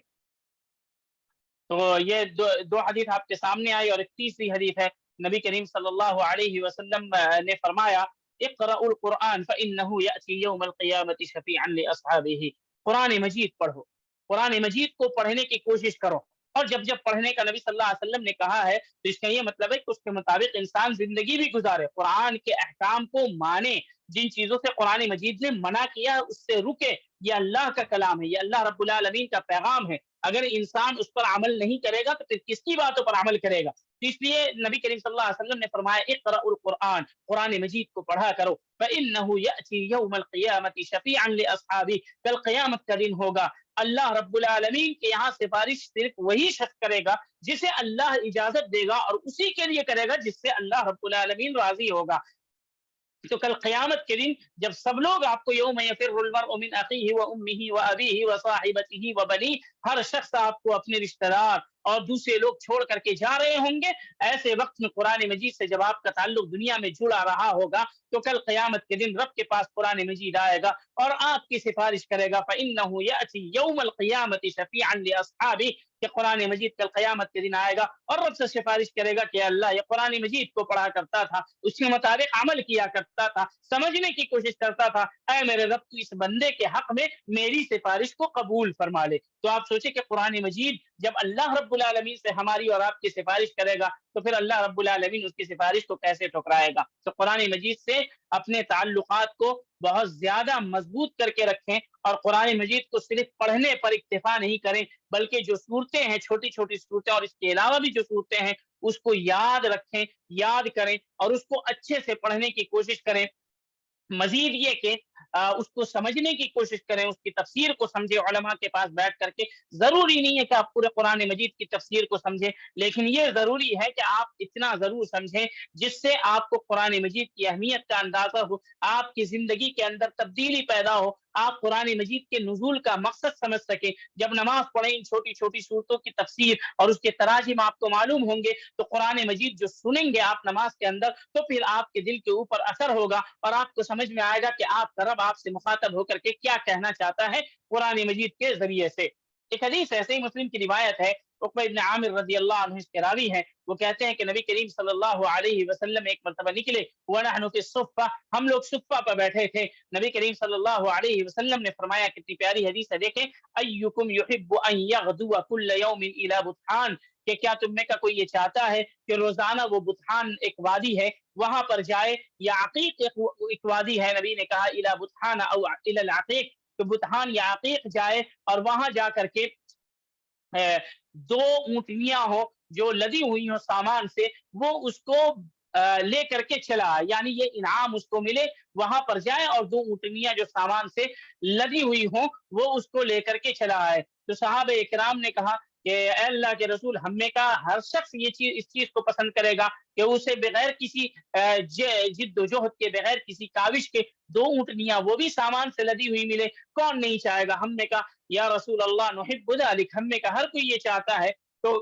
تو یہ دو حدیث آپ کے سامنے آئی، اور ایک تیسری حدیث ہے، نبی کریم صلی اللہ علیہ وسلم نے فرمایا اقرأوا القرآن فإنه يأتي يوم القيامة شفيعا لأصحابه۔ قرآن مجید پڑھو، قرآن مجید کو پڑھنے کی کوشش کرو، اور جب پڑھنے کا نبی صلی اللہ علیہ وسلم نے کہا ہے تو اس کا یہ مطلب ہے کہ اس کے مطابق انسان زندگی بھی گزارے، قرآن کے احکام کو مانے، جن چیزوں سے قرآن مجید نے منع کیا اس سے رکے۔ یہ اللہ کا کلام ہے، یہ اللہ رب العالمین کا پیغام ہے، اگر انسان اس پر عمل نہیں کرے گا تو پھر کس کی باتوں پر عمل کرے گا؟ اس لیے نبی کریم صلی اللہ علیہ وسلم نے فرمایا اقرأوا القرآن، قرآن مجید کو پڑھا کرو، فإنه يأتي يوم القيامة شفيعا لأصحابه، کل قیامت کا دن ہوگا، اللہ رب العالمین کے یہاں سفارش صرف وہی شخص کرے گا جسے اللہ اجازت دے گا، اور اسی کے لیے کرے گا جس سے اللہ رب العالمین راضی ہوگا۔ تو کل قیامت کے دن جب سب لوگ آپ کو یوم یفر المرء من اخیہ و امہ و ابیہ و صاحبتہ و بنیہ، ہر شخص آپ کو اپنے رشتہ دار اور دوسرے لوگ چھوڑ کر کے جا رہے ہوں گے، ایسے وقت میں قرآن مجید سے جب آپ کا تعلق دنیا میں جڑا رہا ہوگا تو کل قیامت کے دن رب کے پاس قرآن مجید آئے گا اور آپ کی سفارش کرے گا، فإنہ یأتی یوم القیامۃ شفیعا لأصحابہ، کہ قرآن مجید کل قیامت کے دن آئے گا اور رب سے سفارش کرے گا کہ اللہ یہ قرآن مجید کو پڑھا کرتا تھا، اس کے مطابق عمل کیا کرتا تھا، سمجھنے کی کوشش کرتا تھا، اے میرے رب تو اس بندے کے حق میں میری سفارش کو قبول فرما لے۔ تو آپ سوچیں کہ قرآن مجید جب اللہ رب العالمین سے ہماری اور آپ کی سفارش کرے گا تو پھر اللہ رب العالمین اس کی سفارش کو کیسے ٹھکرائے گا؟ تو قرآن مجید سے اپنے تعلقات کو بہت زیادہ مضبوط کر کے رکھیں، اور قرآن مجید کو صرف پڑھنے پر اکتفا نہیں کریں، بلکہ جو صورتیں ہیں، چھوٹی چھوٹی صورتیں اور اس کے علاوہ بھی جو صورتیں ہیں، اس کو یاد رکھیں، یاد کریں اور اس کو اچھے سے پڑھنے کی کوشش کریں۔ مزید یہ کہ اس کو سمجھنے کی کوشش کریں، اس کی تفسیر کو سمجھیں علماء کے پاس بیٹھ کر کے۔ ضروری نہیں ہے کہ آپ پورے قرآن مجید کی تفسیر کو سمجھیں، لیکن یہ ضروری ہے کہ آپ اتنا ضرور سمجھیں جس سے آپ کو قرآن مجید کی اہمیت کا اندازہ ہو، آپ کی زندگی کے اندر تبدیلی پیدا ہو، آپ قرآن مجید کے نزول کا مقصد سمجھ سکیں۔ جب نماز پڑھیں ان چھوٹی چھوٹی صورتوں کی تفسیر اور اس کے تراجم آپ کو معلوم ہوں گے تو قرآن مجید جو سنیں گے آپ نماز کے اندر تو پھر آپ کے دل کے اوپر اثر ہوگا اور آپ کو سمجھ میں آئے گا کہ آپ کا رب آپ سے مخاطب ہو کر کے کیا کہنا چاہتا ہے قرآن مجید کے ذریعے سے۔ ایک حدیث ہے، صحیح مسلم کی روایت ہے، عقبہ ابن عامر رضی اللہ عنہ اس کے راوی ہیں، وہ کہتے ہیں کہ نبی کریم صلی اللہ علیہ وسلم ایک مرتبہ نکلے، وَنَحْنُ فِي الصُّفَّةِ، ہم لوگ صفہ پر بیٹھے تھے، نبی کریم صلی اللہ علیہ وسلم نے فرمایا، کتنی پیاری حدیث ہے، دیکھیں، أَيُّكُمْ يُحِبُّ أَن يَغْدُوَ كُلَّ يَوْمٍ إِلَى بُطْحَانٍ، کہ کیا تم میں کا کوئی یہ چاہتا ہے کہ روزانہ وہ بطحان ایک وادی ہے وہاں پر جائے، یا عقیق ایک وادی ہے، نبی نے کہا الی بطحان او الی العقیق، تو بطحان یا عقیق جائے اور وہاں جا کر کے دو اونٹنیاں ہو جو لدی ہوئی ہوں سامان سے، وہ اس کو لے کر کے چلا آئے، یعنی یہ انعام اس کو ملے، وہاں پر جائے اور دو اونٹنیاں جو سامان سے لدی ہوئی ہوں وہ اس کو لے کر کے چلا آئے۔ تو صحابہ اکرام نے کہا کہ اے اللہ کے رسول، ہم نے کہا ہر شخص یہ چیز اس چیز کو پسند کرے گا کہ اسے بغیر کسی جد و جہد کے، بغیر کسی کاوش کے دو اونٹنیاں وہ بھی سامان سے لدی ہوئی ملے، کون نہیں چاہے گا؟ ہم نے کہا یا رسول اللہ نحب ذلک، ہم نے کہا ہر کوئی یہ چاہتا ہے۔ تو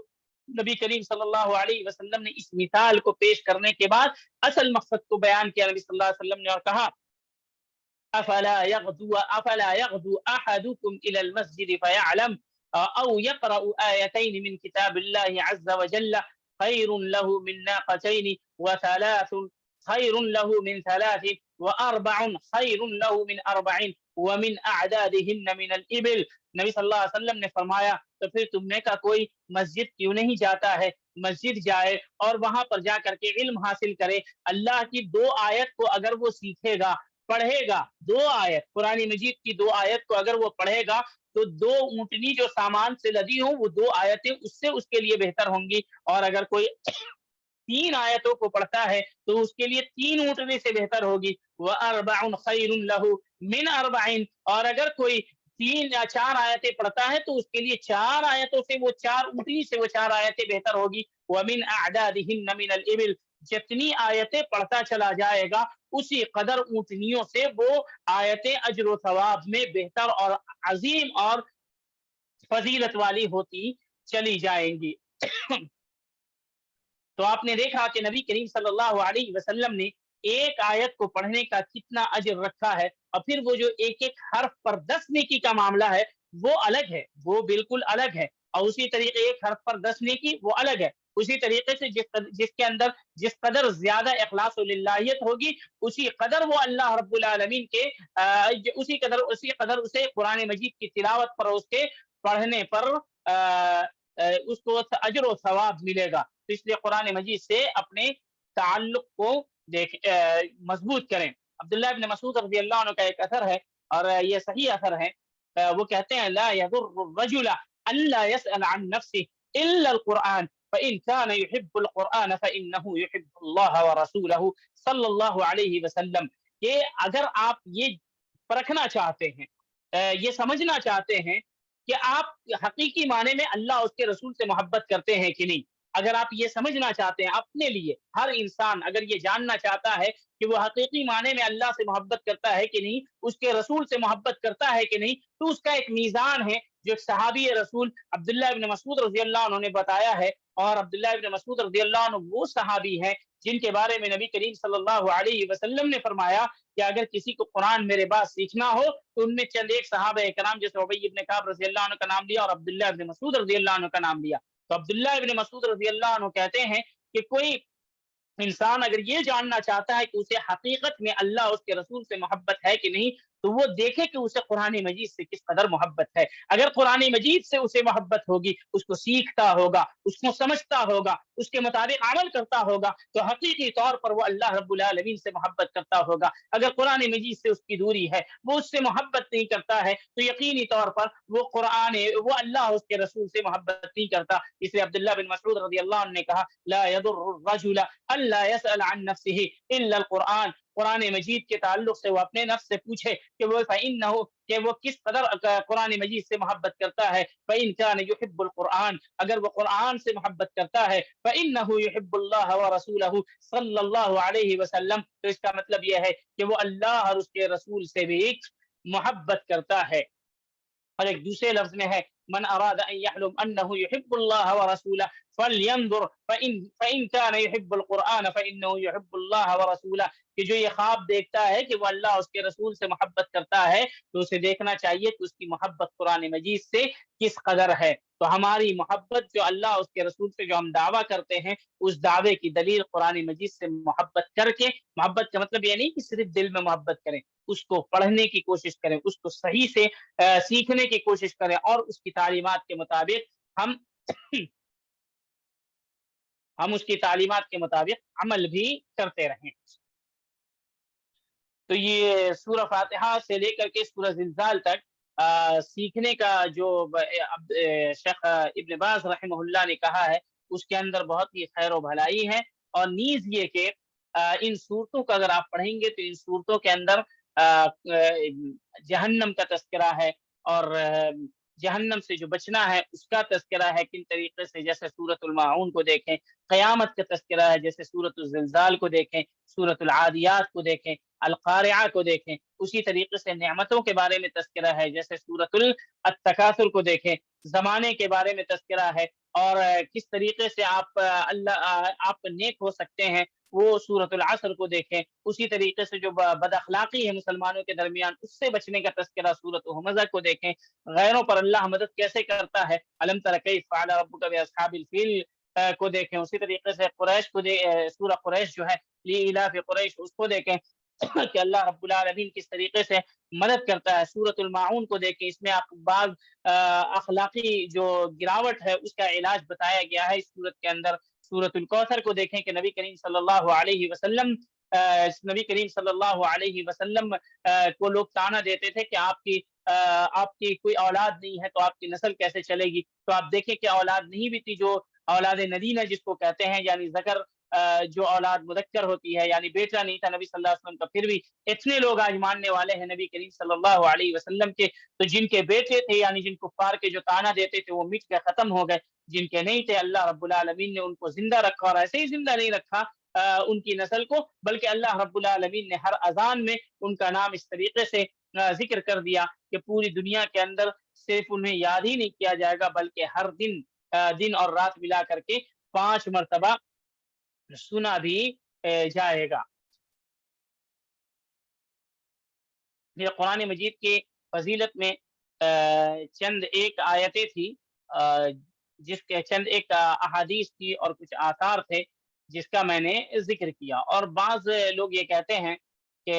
نبی کریم صلی اللہ علیہ وسلم نے اس مثال کو پیش کرنے کے بعد اصل مقصد کو بیان کیا نبی صلی اللہ علیہ وسلم نے، اور کہا افلا يغدو احدكم الى المسجد فيعلم او يقرأ آيتين من كتاب الله عز وجل خير له من ناقتين وثلاث خير له من ثلاث واربع خير له من اربع ومن اعدادهن من الابل۔ نبی صلی اللہ علیہ وسلم نے فرمایا تو پھر تم نے کا کوئی مسجد کیوں نہیں جاتا ہے، مسجد جائے اور وہاں پر جا کر کے علم حاصل کرے، اللہ کی دو آیت کو اگر وہ سیکھے گا، پڑھے گا، دو آیت قرآن مجید کی دو آیت کو اگر وہ پڑھے گا تو دو اونٹنی جو سامان سے لدی ہوں وہ دو آیتیں اس سے اس کے لیے بہتر ہوں گی، اور اگر کوئی تین آیتوں کو پڑھتا ہے تو اس کے لیے تین اونٹنے سے بہتر ہوگی، وَأَرْبَعٌ خَيْرٌ لَهُ مِنْ أَرْبَعٍ، اور اگر کوئی تین یا چار آیتیں پڑھتا ہے تو اس کے لیے چار آیتوں سے وہ چار اونٹنی سے وہ چار آیتیں بہتر ہوگی، وَمِنْ أَعْدَادِهِنَّ مِنَ الْإِبِلِ، جتنی آیتیں پڑھتا چلا جائے گا اسی قدر اونٹنیوں سے وہ آیتیں اجر و ثواب میں بہتر اور عظیم اور فضیلت والی ہوتی چلی جائیں گی۔ تو آپ نے دیکھا کہ نبی کریم صلی اللہ علیہ وسلم نے ایک آیت کو پڑھنے کا کتنا اجر رکھا ہے، اور پھر وہ جو ایک ایک حرف پر 10 نیکی کا معاملہ ہے وہ الگ ہے، وہ بالکل الگ ہے، اور اسی طریقے ایک حرف پر 10 نیکی وہ الگ ہے۔ اسی طریقے سے جس کے اندر جس قدر زیادہ اخلاص و للہیت ہوگی اسی قدر وہ اللہ رب العالمین کے اسی قدر اسے قرآن مجید کی تلاوت پر، اس کے پڑھنے پر اس کو اجر و ثواب ملے گا۔ تو اس لیے قرآن مجید سے اپنے تعلق کو مضبوط کریں۔ عبداللہ ابن مسعود رضی اللہ عنہ کا ایک اثر ہے، اور یہ صحیح اثر ہے، وہ کہتے ہیں لا يضر الرجل الا يسأل عن نفسه الا القرآن فإن كان يحب القرآن فإنه يحب الله ورسوله صلی اللہ علیہ وسلم، کہ اگر آپ یہ پرکھنا چاہتے ہیں، یہ سمجھنا چاہتے ہیں کہ آپ حقیقی معنی میں اللہ اس کے رسول سے محبت کرتے ہیں کہ نہیں، اگر آپ یہ سمجھنا چاہتے ہیں اپنے لیے، ہر انسان اگر یہ جاننا چاہتا ہے کہ وہ حقیقی معنی میں اللہ سے محبت کرتا ہے کہ نہیں، اس کے رسول سے محبت کرتا ہے کہ نہیں، تو اس کا ایک میزان ہے جو صحابی رسول عبداللہ ابن مسعود رضی اللہ عنہ نے بتایا ہے، اور عبداللہ ابن مسعود رضی اللہ عنہ وہ صحابی ہیں جن کے بارے میں نبی کریم صلی اللہ علیہ وسلم نے فرمایا کہ اگر کسی کو قرآن میرے بعد سیکھنا ہو تو ان میں چند ایک صحابہ کرام جیسے ابی ابن کعب رضی اللہ عنہ کا نام لیا اور عبداللہ ابن مسعود رضی اللہ عنہ کا نام لیا۔ تو عبداللہ ابن مسعود رضی اللہ عنہ کہتے ہیں کہ کوئی انسان اگر یہ جاننا چاہتا ہے کہ اسے حقیقت میں اللہ اس کے رسول سے محبت ہے کہ نہیں، تو وہ دیکھے کہ اسے قرآن مجید سے کس قدر محبت ہے۔ اگر قرآن مجید سے اسے محبت ہوگی، اس کو سیکھتا ہوگا، اس کو سمجھتا ہوگا، اس کے مطابق عمل کرتا ہوگا، تو حقیقی طور پر وہ اللہ رب العالمین سے محبت کرتا ہوگا۔ اگر قرآن مجید سے اس کی دوری ہے، وہ اس سے محبت نہیں کرتا ہے، تو یقینی طور پر وہ اللہ اس کے رسول سے محبت نہیں کرتا۔ اس لیے عبداللہ بن مسعود رضی اللہ عنہ نے کہا لا يضر الرجل الا يسأل عن نفسه الا القرآن، قرآن مجید کے تعلق سے وہ اپنے نفس سے پوچھے کہ وہ کس قدر قرآن مجید سے محبت کرتا ہے۔ فَإِن كَانَ يُحِبُّ الْقُرْآنَ، اگر وہ قرآن سے محبت کرتا ہے، فَإِنَّهُ يُحِبُّ اللَّهَ وَرَسُولَهُ صلی اللہ علیہ وسلم، تو اس کا مطلب یہ ہے کہ وہ اللہ اور اس کے رسول سے بھی محبت کرتا ہے۔ اور ایک دوسرے لفظ میں ہے من اراد ان يحلم انه يحب الله ورسوله فلينظر فإن كان يحب القرآن فإنه يحب الله ورسوله، کہ جو یہ خواب دیکھتا ہے کہ وہ اللہ اس کے رسول سے محبت کرتا ہے تو اسے دیکھنا چاہیے کہ اس کی محبت قرآن مجید سے کس قدر ہے۔ تو ہماری محبت جو اللہ اس کے رسول سے جو ہم دعویٰ کرتے ہیں، اس دعوے کی دلیل قرآن مجید سے محبت کر کے، محبت کا مطلب یہ نہیں کہ صرف دل میں محبت کریں، اس کو پڑھنے کی کوشش کریں، اس کو صحیح سے سیکھنے کی کوشش کریں، اور اس کی تعلیمات کے مطابق ہم اس کی تعلیمات کے مطابق عمل بھی کرتے رہیں۔ تو یہ سورہ فاتحہ سے لے کر کے سورہ زلزال تک سیکھنے کا جو شیخ ابن باز رحمہ اللہ نے کہا ہے، اس کے اندر بہت ہی خیر و بھلائی ہے، اور نیز یہ کہ ان صورتوں کا اگر آپ پڑھیں گے تو ان صورتوں کے اندر جہنم کا تذکرہ ہے، اور جہنم سے جو بچنا ہے اس کا تذکرہ ہے کن طریقے سے، جیسے سورۃ الماعون کو دیکھیں، قیامت کا تذکرہ ہے جیسے سورۃ الزلزال کو دیکھیں، سورۃ العادیات کو دیکھیں، القارعہ کو دیکھیں، اسی طریقے سے نعمتوں کے بارے میں تذکرہ ہے جیسے سورۃ التکاثر کو دیکھیں، زمانے کے بارے میں تذکرہ ہے، اور کس طریقے سے آپ نیک ہو سکتے ہیں وہ سورۃ العصر کو دیکھیں، اسی طریقے سے جو بد اخلاقی ہے مسلمانوں کے درمیان اس سے بچنے کا تذکرہ سورۃ ہمزہ کو دیکھیں، غیروں پر اللہ مدد کیسے کرتا ہے الم تر کیف فعل ربک باصحاب الفیل کو دیکھیں، اسی طریقے سے قریش کو سورہ قریش جو ہے لإلاف قریش اس کو دیکھیں کہ اللہ رب العالمین کس طریقے سے مدد کرتا ہے، سورۃ الماعون کو دیکھیں، اس میں آپ بعض اخلاقی جو گراوٹ ہے اس کا علاج بتایا گیا ہے اس سورت کے اندر، سورۃ الکوثر کو دیکھیں کہ نبی کریم صلی اللہ علیہ وسلم کو لوگ طعنہ دیتے تھے کہ آپ کی کوئی اولاد نہیں ہے تو آپ کی نسل کیسے چلے گی، تو آپ دیکھیں کہ اولاد نہیں بھی تھی، جو اولاد ندینہ جس کو کہتے ہیں، یعنی ذکر جو اولاد مذکر ہوتی ہے، یعنی بیٹا نہیں تھا نبی صلی اللہ علیہ وسلم کا، پھر بھی اتنے لوگ آج ماننے والے ہیں نبی کریم صلی اللہ علیہ وسلم کے، تو جن کے بیٹے تھے یعنی جن کفار کے جو طعنہ دیتے تھے وہ مٹ کے ختم ہو گئے، جن کے نہیں تھے اللہ رب العالمین نے ان کو زندہ رکھا، اور ایسے ہی زندہ نہیں رکھا ان کی نسل کو، بلکہ اللہ رب العالمین نے ہر اذان میں ان کا نام اس طریقے سے ذکر کر دیا کہ پوری دنیا کے اندر صرف انہیں یاد ہی نہیں کیا جائے گا، بلکہ ہر دن دن اور رات ملا کر کے 5 مرتبہ سنا بھی جائے گا۔ یہ قرآن مجید کی فضیلت میں چند ایک آیتیں تھی، جس کے چند ایک احادیث تھی اور کچھ آثار تھے جس کا میں نے ذکر کیا۔ اور بعض لوگ یہ کہتے ہیں کہ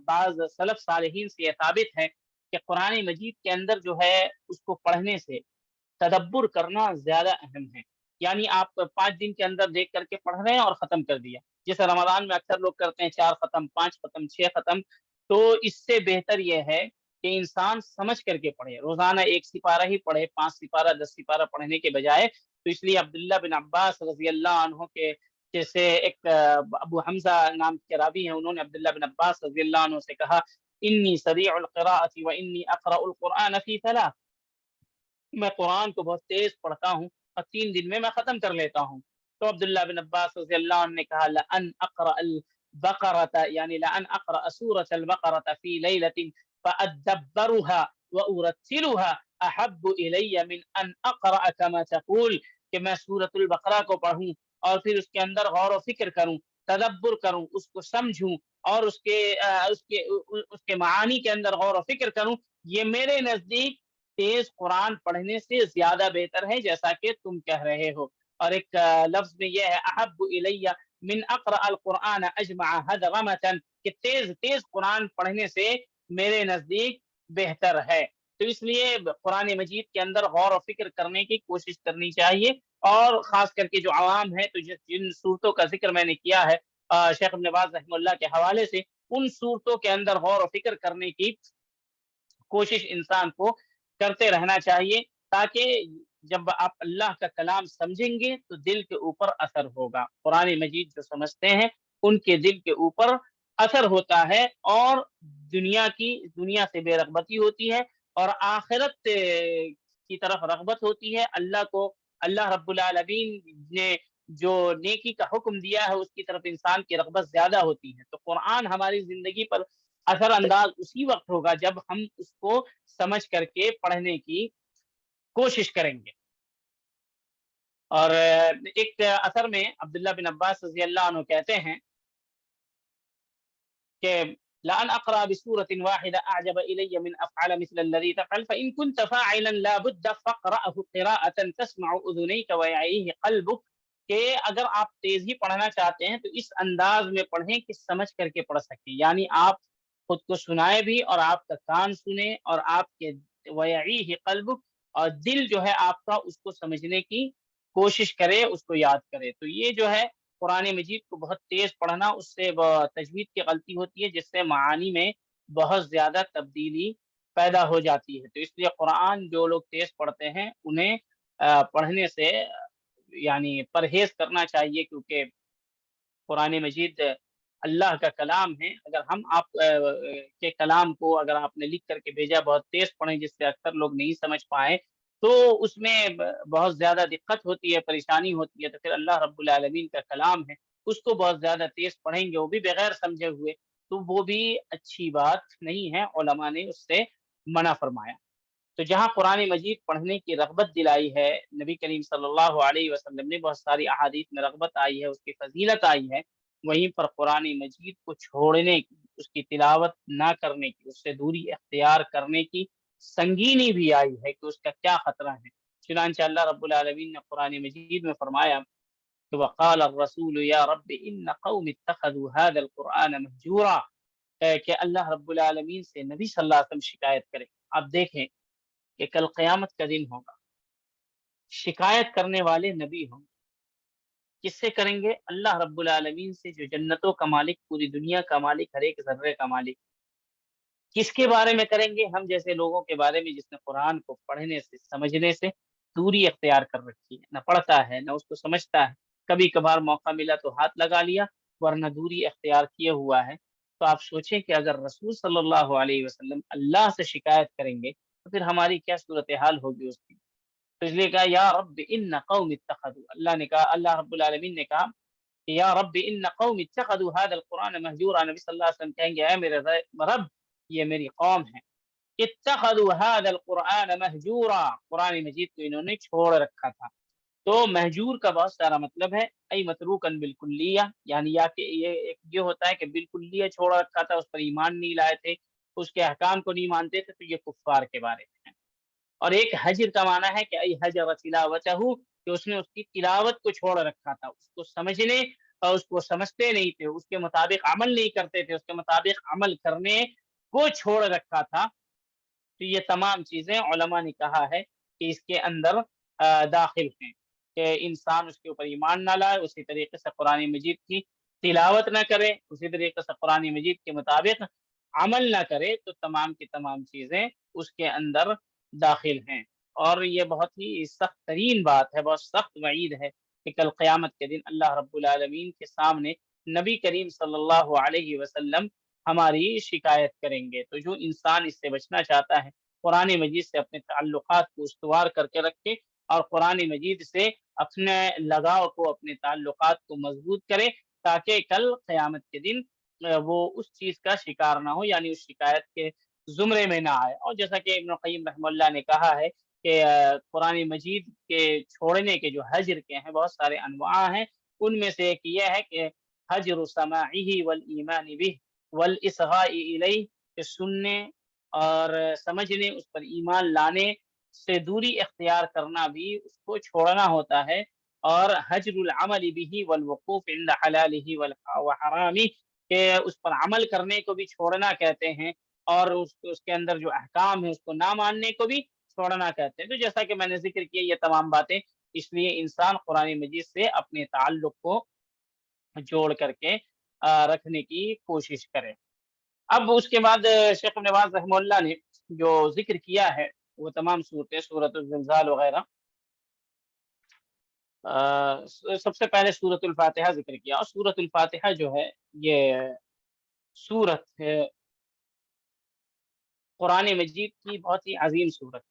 بعض سلف صالحین سے یہ ثابت ہے کہ قرآن مجید کے اندر جو ہے اس کو پڑھنے سے تدبر کرنا زیادہ اہم ہے۔ یعنی آپ 5 دن کے اندر دیکھ کر کے پڑھ رہے ہیں اور ختم کر دیا، جیسے رمضان میں اکثر لوگ کرتے ہیں 4 ختم، 5 ختم، 6 ختم، تو اس سے بہتر یہ ہے کہ انسان سمجھ کر کے پڑھے، روزانہ 1 سپارہ ہی پڑھے، 5 سپارہ 10 سپارہ پڑھنے کے بجائے۔ تو اس لیے عبداللہ بن عباس رضی اللہ عنہ کے جیسے ایک ابو حمزہ نام کے راوی ہیں، انہوں نے عبداللہ بن عباس رضی اللہ عنہ سے کہا انی سریع القراءۃ وانی اقرأ القرآن فی 3، میں قرآن کو بہت تیز پڑھتا ہوں اور 3 دن میں ختم کر لیتا ہوں۔ تو عبداللہ بن عباس رضی اللہ عنہ نے کہا لأن اقرأ البقرة، یعنی لأن اقرأ سورة البقرة في ليلة فأدبرها وأرتلها احب إلي من ان اقرأ كما تقول، کہ میں سورۃ البقرہ کو پڑھوں اور پھر اس کے اندر غور و فکر کروں، تدبر کروں، اس کو سمجھوں اور اس کے معانی کے اندر غور و فکر کروں، یہ میرے نزدیک تیز قرآن پڑھنے سے زیادہ بہتر ہے، جیسا کہ تم کہہ رہے ہو۔ اور ایک لفظ میں یہ ہے احب الی من اقرأ القرآن اجمع حدغمۃ، کہ تیز قرآن پڑھنے سے میرے نزدیک بہتر ہے۔ تو اس لیے قرآن مجید کے اندر غور و فکر کرنے کی کوشش کرنی چاہیے، اور خاص کر کے جو عوام ہے تو جن صورتوں کا ذکر میں نے کیا ہے شیخ ابن باز رحمہ اللہ کے حوالے سے، ان صورتوں کے اندر غور و فکر کرنے کی کوشش انسان کو کرتے رہنا چاہیے، تاکہ جب آپ اللہ کا کلام سمجھیں گے تو دل کے اوپر اثر ہوگا۔ قرآن مجید جو سمجھتے ہیں ان کے دل کے اوپر اثر ہوتا ہے، اور دنیا سے بے رغبتی ہوتی ہے، اور آخرت کی طرف رغبت ہوتی ہے۔ اللہ رب العالمین نے جو نیکی کا حکم دیا ہے اس کی طرف انسان کی رغبت زیادہ ہوتی ہے۔ تو قرآن ہماری زندگی پر اثر انداز اسی وقت ہوگا جب ہم اس کو سمجھ کر کے پڑھنے کی کوشش کریں گے۔ اور ایک اثر میں عبداللہ بن عباس رضی اللہ عنہ کہتے ہیں کہ لأن أقرأ بسورة واحدة أعجب إلي من أفعل مثل الذي تفعل فإن كنت فاعلا لا بد فاقرأه قراءة تسمع أذنيك ويعيه قلبك، کہ اگر آپ تیز ہی پڑھنا چاہتے ہیں تو اس انداز میں پڑھیں کہ سمجھ کر کے پڑھ سکیں، یعنی آپ خود کو سنائے بھی اور آپ کا کان سنے اور آپ کے ویعیہ قلبک، اور دل جو ہے آپ کا اس کو سمجھنے کی کوشش کرے، اس کو یاد کرے۔ تو یہ جو ہے قرآن مجید کو بہت تیز پڑھنا، اس سے تجوید کی غلطی ہوتی ہے جس سے معانی میں بہت زیادہ تبدیلی پیدا ہو جاتی ہے۔ تو اس لیے قرآن جو لوگ تیز پڑھتے ہیں انہیں پڑھنے سے یعنی پرہیز کرنا چاہیے، کیونکہ قرآن مجید اللہ کا کلام ہے۔ اگر ہم آپ کے کلام کو اگر آپ نے لکھ کر کے بھیجا بہت تیز پڑھیں جس سے اکثر لوگ نہیں سمجھ پائیں تو اس میں بہت زیادہ دقت ہوتی ہے، پریشانی ہوتی ہے۔ تو پھر اللہ رب العالمین کا کلام ہے، اس کو بہت زیادہ تیز پڑھیں گے وہ بھی بغیر سمجھے ہوئے، تو وہ بھی اچھی بات نہیں ہے، علماء نے اس سے منع فرمایا۔ تو جہاں قرآن مجید پڑھنے کی رغبت دلائی ہے، نبی کریم صلی اللہ علیہ وسلم نے بہت ساری احادیث میں رغبت آئی ہے، اس کی فضیلت آئی ہے، وہیں پر قرآن مجید کو چھوڑنے کی، اس کی تلاوت نہ کرنے کی، اس سے دوری اختیار کرنے کی سنگینی بھی آئی ہے کہ اس کا کیا خطرہ ہے۔ چنانچہ اللہ رب العالمین نے قرآن مجید میں فرمایا کہ وقال الرسول یا رب ان قوم اتخذوا هذا القرآن مہجورا، کہ اللہ رب العالمین سے نبی صلی اللہ علیہ وسلم شکایت کرے۔ آپ دیکھیں کہ کل قیامت کا دن ہوگا، شکایت کرنے والے نبی ہوں گے، کس سے کریں گے؟ اللہ رب العالمین سے، جو جنتوں کا مالک، پوری دنیا کا مالک، ہر ایک ذرے کا مالک۔ کس کے بارے میں کریں گے؟ ہم جیسے لوگوں کے بارے میں جس نے قرآن کو پڑھنے سے، سمجھنے سے دوری اختیار کر رکھی ہے، نہ پڑھتا ہے نہ اس کو سمجھتا ہے، کبھی کبھار موقع ملا تو ہاتھ لگا لیا، ورنہ دوری اختیار کیے ہوا ہے۔ تو آپ سوچیں کہ اگر رسول صلی اللہ علیہ وسلم اللہ سے شکایت کریں گے تو پھر ہماری کیا صورتحال ہوگی اس کی۔ تو اس لیے کہا یا رب ان قوم اتخذوا، اللہ نے کہا، اللہ رب العالمین نے کہا کہ یا رب ان قوم اتخذوا هذا القرآن مہجورا، نبی صلی اللہ علیہ وسلم کہیں گے اے میرے رب یہ میری قوم ہے، اتخذوا هذا القرآن مہجورا، قرآن مجید کو انہوں نے چھوڑ رکھا تھا۔ تو مہجور کا بہت سارا مطلب ہے، ای متروکن بالکلیہ، یعنی یا کہ یہ ہوتا ہے کہ بالکلیہ چھوڑ رکھا تھا، اس پر ایمان نہیں لائے تھے، اس کے احکام کو نہیں مانتے تھے، تو یہ کفار کے بارے میں ہے۔ اور ایک حجر کا معنی ہے کہ ای حجر تلاوتہ، کہ اس نے اس کی تلاوت کو چھوڑ رکھا تھا، اس کو سمجھنے اور اس کو سمجھتے نہیں تھے، اس کے مطابق عمل نہیں کرتے تھے، اس کے مطابق عمل کرنے کو چھوڑ رکھا تھا۔ تو یہ تمام چیزیں علماء نے کہا ہے کہ اس کے اندر داخل ہیں، کہ انسان اس کے اوپر ایمان نہ لائے، اسی طریقے سے قرآن مجید کی تلاوت نہ کرے، اسی طریقے سے قرآن مجید کے مطابق عمل نہ کرے، تو تمام کی تمام چیزیں اس کے اندر داخل ہیں۔ اور یہ بہت ہی سخت ترین بات ہے، بہت سخت وعید ہے کہ کل قیامت کے دن اللہ رب العالمین کے سامنے نبی کریم صلی اللہ علیہ وسلم ہماری شکایت کریں گے۔ تو جو انسان اس سے بچنا چاہتا ہے، قرآن مجید سے اپنے تعلقات کو استوار کر کے رکھے اور قرآن مجید سے اپنے لگاؤ کو، اپنے تعلقات کو مضبوط کرے، تاکہ کل قیامت کے دن وہ اس چیز کا شکار نہ ہو، یعنی اس شکایت کے زمرے میں نہ آئے۔ اور جیسا کہ ابن قیم رحمہ اللہ نے کہا ہے کہ قرآن مجید کے چھوڑنے کے جو حجر کے ہیں بہت سارے انواع ہیں، ان میں سے ایک یہ ہے کہ حجر سماعہ والایمان بہ والاصغاء الیہ، کہ سننے اور سمجھنے، اس پر ایمان لانے سے دوری اختیار کرنا بھی اس کو چھوڑنا ہوتا ہے، اور حجر العمل بہ والوقوف عند حلالہ وحرامہ، کہ اس پر عمل کرنے کو بھی چھوڑنا کہتے ہیں، اور اس کے اندر جو احکام ہے اس کو نہ ماننے کو بھی چھوڑنا کہتے ہیں۔ تو جیسا کہ میں نے ذکر کیا یہ تمام باتیں، اس لیے انسان قرآن مجید سے اپنے تعلق کو جوڑ کر کے رکھنے کی کوشش کرے۔ اب اس کے بعد شیخ ابن باز رحمہ اللہ نے جو ذکر کیا ہے وہ تمام صورتیں، سورۃ الزلزال وغیرہ، سب سے پہلے سورۃ الفاتحہ ذکر کیا، اور سورۃ الفاتحہ جو ہے یہ سورت ہے قرآن مجید کی بہت ہی عظیم سورت،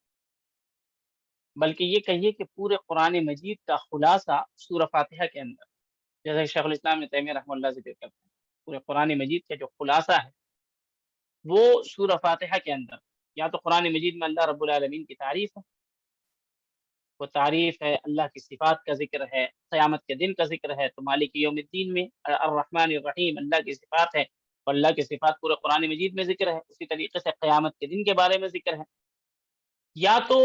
بلکہ یہ کہیے کہ پورے قرآن مجید کا خلاصہ سورہ فاتحہ کے اندر، جیسا کہ شیخ الاسلام ابن تیمیہ رحمہ اللہ ذکر کرتے ہیں، پورے قرآن مجید کا جو خلاصہ ہے وہ سورہ فاتحہ کے اندر، یا تو قرآن مجید میں اللہ رب العالمین کی تعریف ہے، وہ تعریف ہے، اللہ کی صفات کا ذکر ہے، قیامت کے دن کا ذکر ہے، تو مالک یوم الدین میں الرحمن الرحیم اللہ کی صفات ہے، اور اللہ کی صفات پورے قرآن مجید میں ذکر ہے، اسی طریقے سے قیامت کے دن کے بارے میں ذکر ہے۔ یا تو